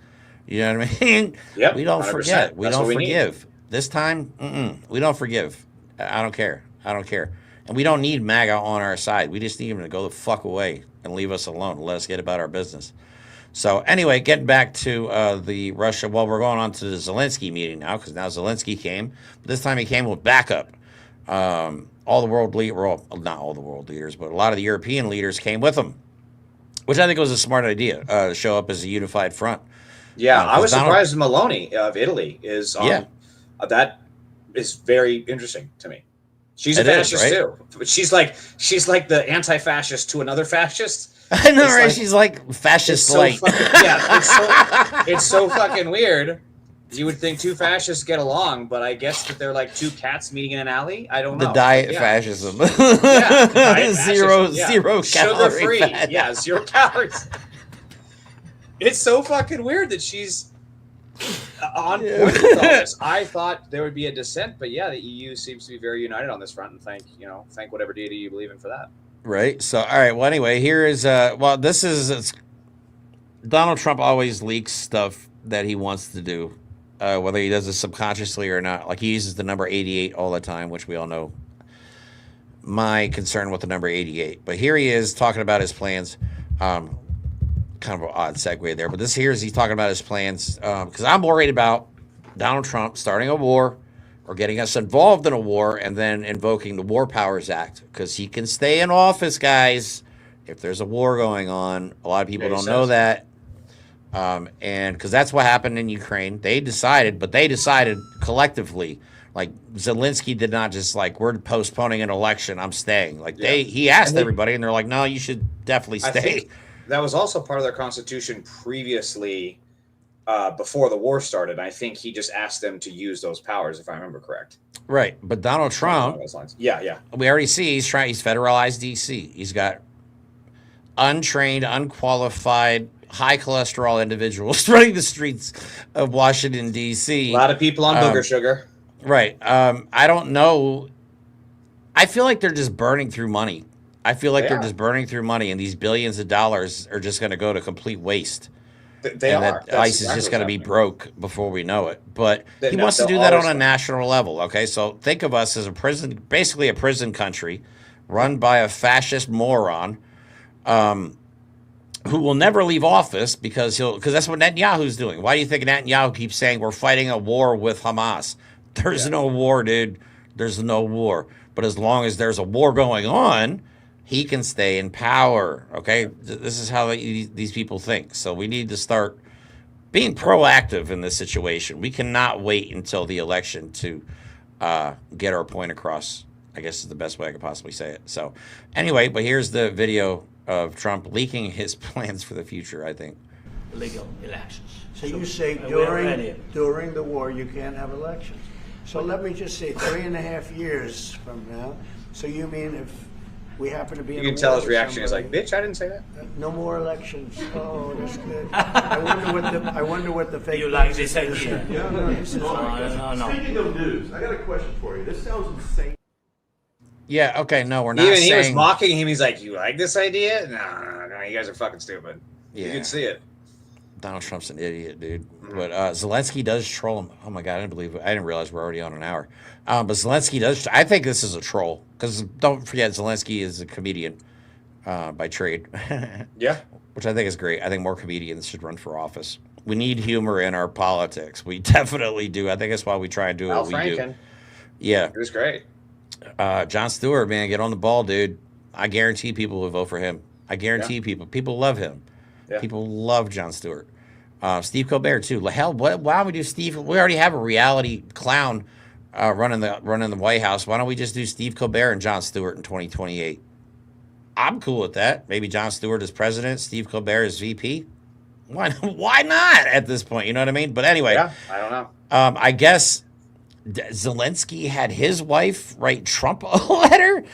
You know what I mean? Yep, we don't 100%. forget. We That's don't what we forgive. need. This time, we don't forgive. I don't care. And we don't need MAGA on our side. We just need them to go the fuck away and leave us alone and let us get about our business. So anyway, getting back to the Russia. Well, we're going on to the Zelensky meeting now, because now Zelensky came. But this time he came with backup. All the world leaders, well, not all the world leaders, but a lot of the European leaders came with him, which I think was a smart idea, to show up as a unified front. Yeah, I was surprised Meloni of Italy is on. That is very interesting to me. She's a fascist too. But she's like the anti-fascist to another fascist. I know, right? She's like fascist light. It's so fucking weird. You would think two fascists get along, but I guess that they're like two cats meeting in an alley. I don't know. The diet fascism. Zero calorie sugar-free. fat. Yeah, 0 calories. It's so fucking weird that she's on point with all this. I thought there would be a dissent, but yeah, the EU seems to be very united on this front, and thank whatever deity you believe in for that. Right. So, all right. Well, anyway, here is this is Donald Trump always leaks stuff that he wants to do, whether he does it subconsciously or not. Like, he uses the number 88 all the time, which we all know my concern with the number 88. But here he is talking about his plans. kind of an odd segue there, but he's talking about his plans, because I'm worried about Donald Trump starting a war or getting us involved in a war and then invoking the War Powers Act, because he can stay in office, guys, if there's a war going on. A lot of people don't know that. And because that's what happened in Ukraine. They decided collectively. Like, Zelensky did not just like, we're postponing an election, I'm staying. Like, he asked everybody, and they're like, no, you should definitely stay. I think that was also part of their constitution previously, before the war started. I think he just asked them to use those powers, if I remember correct. Right, but Donald Trump, yeah, we already see he's federalized D.C. He's got untrained, unqualified, high cholesterol individuals running the streets of Washington, D.C. A lot of people on booger sugar. Right. I don't know. I feel like they're just burning through money. And these billions of dollars are just going to go to complete waste. That ICE is just going to be broke before we know it. But he wants to do that on a national level. Okay, so think of us as basically a prison country, run by a fascist moron, who will never leave office because that's what Netanyahu's doing. Why do you think Netanyahu keeps saying we're fighting a war with Hamas? There's no war, dude. There's no war. But as long as there's a war going on, he can stay in power. Okay, this is how these people think. So we need to start being proactive in this situation. We cannot wait until the election to get our point across, I guess is the best way I could possibly say it. So anyway, but here's the video of Trump leaking his plans for the future, I think. Legal elections. So you say during the war you can't have elections. So let me just say 3.5 years from now. So you mean if we happen to be in you can tell his reaction is like, bitch, I didn't say that. No more elections. Oh, that's good. I wonder what the fake. You like this idea? Yeah, no. Speaking of news, I got a question for you. This sounds insane. Yeah, okay, no, we're not Even saying... he was mocking him. He's like, you like this idea? No, you guys are fucking stupid. Yeah. You can see it. Donald Trump's an idiot, dude. But Zelensky does troll him. Oh my God, I didn't believe it. I didn't realize we're already on an hour. But Zelensky does. I think this is a troll because don't forget, Zelensky is a comedian by trade. Yeah, which I think is great. I think more comedians should run for office. We need humor in our politics. We definitely do. I think that's why we try and do what we do. Yeah, it was great. Jon Stewart, man, get on the ball, dude. I guarantee people will vote for him. I guarantee people love him. Yeah. People love Jon Stewart. Steve Colbert too. Hell, why don't we do Steve? We already have a reality clown running the White House. Why don't we just do Steve Colbert and Jon Stewart in 2028? I'm cool with that. Maybe Jon Stewart is president, Steve Colbert is VP. Why not at this point? You know what I mean? But anyway, yeah, I don't know. I guess Zelensky had his wife write Trump a letter.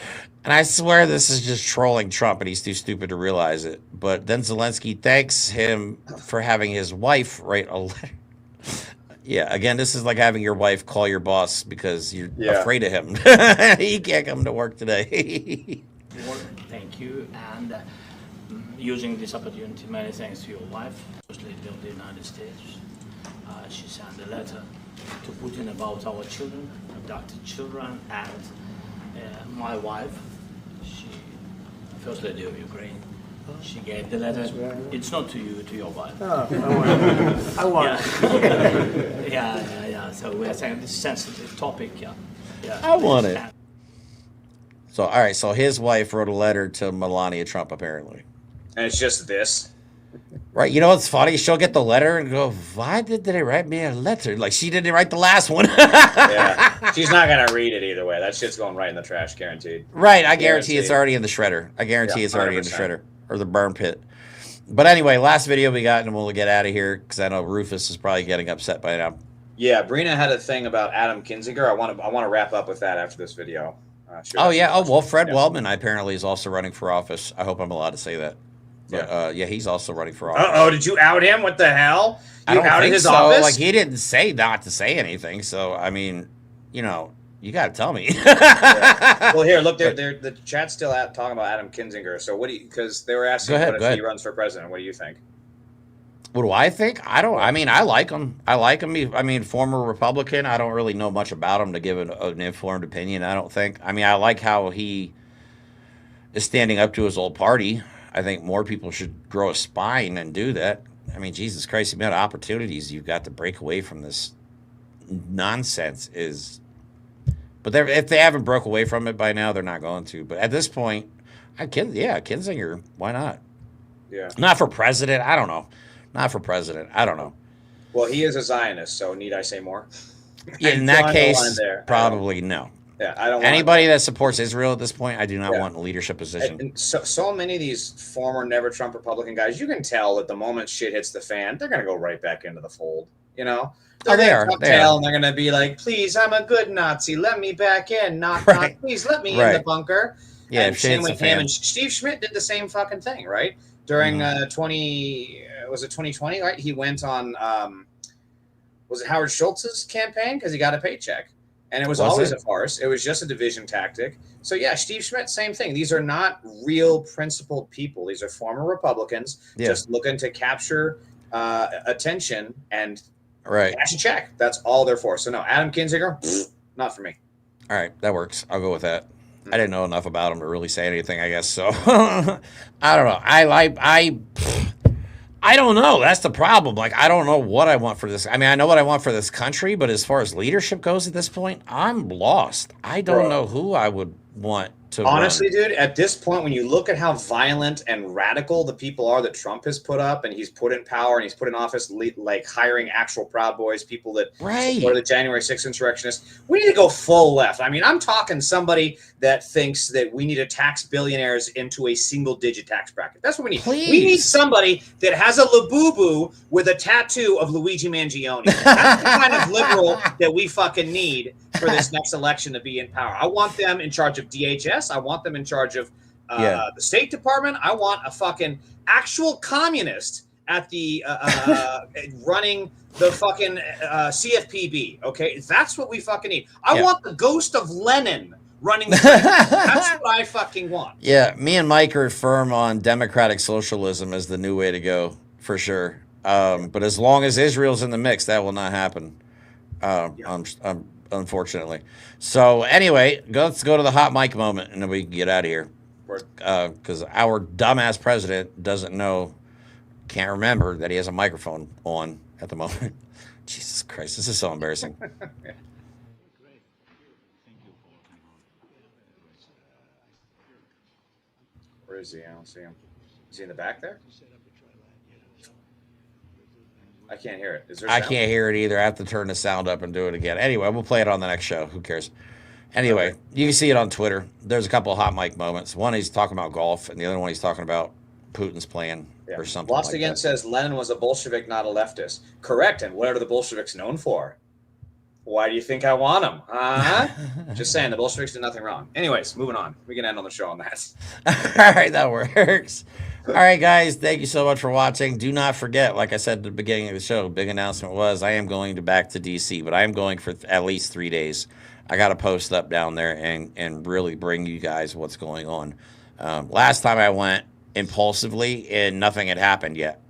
And I swear this is just trolling Trump, and he's too stupid to realize it. But then Zelensky thanks him for having his wife write a letter. Yeah, again, this is like having your wife call your boss because you're afraid of him. He can't come to work today. Thank you. And using this opportunity, many thanks to your wife, First Lady of the United States. She sent a letter to Putin about our children, adopted children, and my wife. First Lady of Ukraine. She gave the letter. It's not to you, to your wife. Oh, I want it. Yeah. So we're saying this sensitive topic. Yeah. I want it. So, all right. So his wife wrote a letter to Melania Trump, apparently. And it's just this. Right. You know what's funny? She'll get the letter and go, why did they write me a letter? Like, she didn't write the last one. Yeah. She's not going to read it either way. That shit's going right in the trash, guaranteed. Right. I guarantee it's already in the shredder. I guarantee it's already in the shredder or the burn pit. But anyway, last video we got, and we'll get out of here because I know Rufus is probably getting upset by now. Yeah. Brina had a thing about Adam Kinzinger. I want to wrap up with that after this video. Fred Wellman apparently is also running for office. I hope I'm allowed to say that. But, he's also running for office. Uh-oh, did you out him? What the hell? You outed his office? Like, he didn't say not to say anything. So, I mean, you got to tell me. Well, here, look, the chat's still talking about Adam Kinzinger. So, because they were asking if he runs for president. What do you think? What do I think? I like him. I mean, former Republican. I don't really know much about him to give an informed opinion, I don't think. I mean, I like how he is standing up to his old party. I think more people should grow a spine and do that. I mean, Jesus Christ, the amount of opportunities you've got to break away from this nonsense is. But if they haven't broke away from it by now, they're not going to. But at this point, Kinzinger, why not? Yeah. Not for president. I don't know. Not for president. I don't know. Well, he is a Zionist, so need I say more? Yeah, in that case, probably no. Yeah, I don't. Anybody that supports Israel at this point, I do not want in a leadership position. And so many of these former never Trump Republican guys, you can tell that the moment shit hits the fan, they're gonna go right back into the fold. You know, they are. And they're gonna be like, "Please, I'm a good Nazi. Let me back in. Not please, let me in the bunker." Yeah, and same with him. And Steve Schmidt did the same fucking thing, right? During 2020, right? He went on was it Howard Schultz's campaign because he got a paycheck. And it was always a farce. It was just a division tactic. So, yeah, Steve Schmidt, same thing. These are not real principled people. These are former Republicans just looking to capture attention and cash a check. That's all they're for. So, no, Adam Kinzinger, not for me. All right, that works. I'll go with that. I didn't know enough about him to really say anything, I guess. So, I don't know. I don't know. That's the problem. Like, I don't know what I want for this. I mean, I know what I want for this country, but as far as leadership goes at this point, I'm lost. I don't know who I would want to honestly, dude, at this point, when you look at how violent and radical the people are that Trump has put up and he's put in power and he's put in office, like hiring actual Proud Boys, people that support the January 6th insurrectionists, we need to go full left. I mean, I'm talking somebody that thinks that we need to tax billionaires into a single-digit tax bracket. That's what we need. Please. We need somebody that has a Labubu with a tattoo of Luigi Mangione. That's the kind of liberal that we fucking need for this next election to be in power. I want them in charge of DHS. I want them in charge of the State Department. I want a fucking actual communist at the running the fucking CFPB. Okay, that's what we fucking need. I want the ghost of Lenin running the that's what I fucking want. Yeah, me and Mike are firm on democratic socialism as the new way to go, for sure. But as long as Israel's in the mix, that will not happen. Unfortunately. So anyway, let's go to the hot mic moment, and then we can get out of here. Because our dumbass president can't remember that he has a microphone on at the moment. Jesus Christ, this is so embarrassing. Where is he? I don't see him. Is he in the back there? I can't hear it. Is there sound? I can't hear it either. I have to turn the sound up and do it again. Anyway, we'll play it on the next show. Who cares? Anyway, you can see it on Twitter. There's a couple of hot mic moments. One, he's talking about golf, and the other one, he's talking about Putin's plan or something Lost like Again that. says Lenin was a Bolshevik, not a leftist. Correct. And what are the Bolsheviks known for? Why do you think I want them? Just saying, the Bolsheviks did nothing wrong. Anyways, moving on. We can end on the show on that. All right, that works. All right, guys, thank you so much for watching. Do not forget, like I said at the beginning of the show, big announcement was I am going back to D.C., but I am going for at least 3 days. I got to post up down there and really bring you guys what's going on. Last time I went impulsively and nothing had happened yet.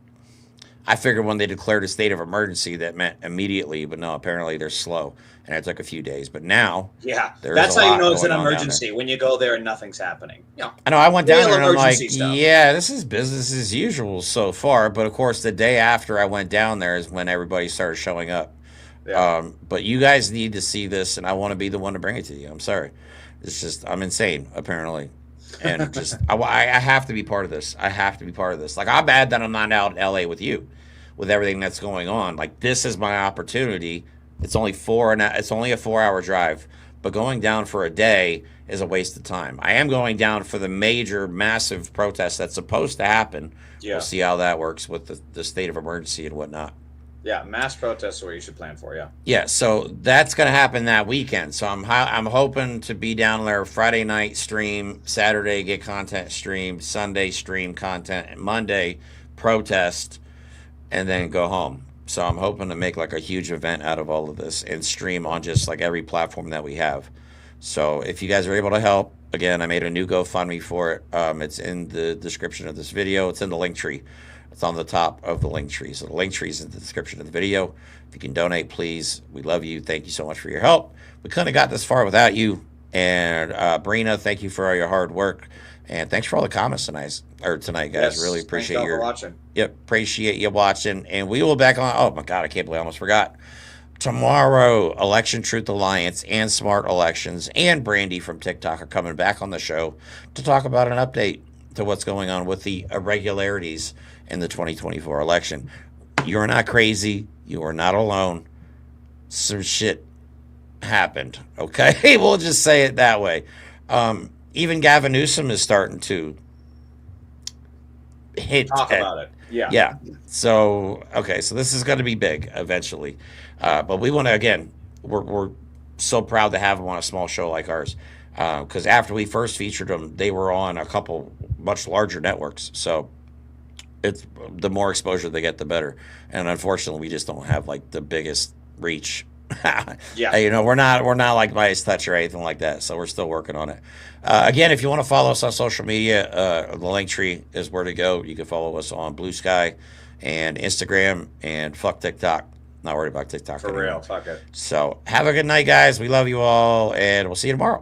I figured when they declared a state of emergency that meant immediately, but no, apparently they're slow, and it took a few days. But now, that's how you know it's an emergency, when you go there and nothing's happening. I know, I went down there and I'm like, this is business as usual so far. But of course, the day after I went down there is when everybody started showing up. But you guys need to see this, and I want to be the one to bring it to you. I'm sorry. It's just, I'm insane, apparently. And just, I have to be part of this. I have to be part of this. Like, I'm bad that I'm not out in LA with you, with everything that's going on. Like, this is my opportunity. It's only a 4-hour drive, but going down for a day is a waste of time. I am going down for the major, massive protest that's supposed to happen. We'll see how that works with the state of emergency and whatnot. Yeah, mass protests are what you should plan for, Yeah, so that's going to happen that weekend. So I'm hoping to be down there Friday night, stream, Saturday get content, stream, Sunday stream content, and Monday protest, and then go home. So I'm hoping to make like a huge event out of all of this and stream on just like every platform that we have. So if you guys are able to help, again, I made a new GoFundMe for it. It's in the description of this video. It's in the link tree. It's on the top of the link tree. So the link tree is in the description of the video. If you can donate, please. We love you. Thank you so much for your help. We couldn't have got this far without you. And Brina, thank you for all your hard work. And thanks for all the comments tonight, guys. Yes, really appreciate you for watching. Yep, appreciate you watching. And we will back on. Oh my God, I can't believe I almost forgot. Tomorrow, Election Truth Alliance and Smart Elections and Brandy from TikTok are coming back on the show to talk about an update to what's going on with the irregularities in the 2024 election. You are not crazy. You are not alone. Some shit happened. Okay, we'll just say it that way. Even Gavin Newsom is starting to talk about it. Yeah. So, okay, so this is going to be big eventually. But we want to, again, we're so proud to have them on a small show like ours. Because after we first featured them, they were on a couple much larger networks. So it's the more exposure they get, the better. And unfortunately, we just don't have like the biggest reach. Yeah. You know, we're not like Midas Touch or anything like that. So we're still working on it. Again, if you want to follow us on social media, the link tree is where to go. You can follow us on Blue Sky and Instagram, and fuck TikTok. Not worried about TikTok For anymore. real, fuck it. So have a good night, guys. We love you all, and we'll see you tomorrow.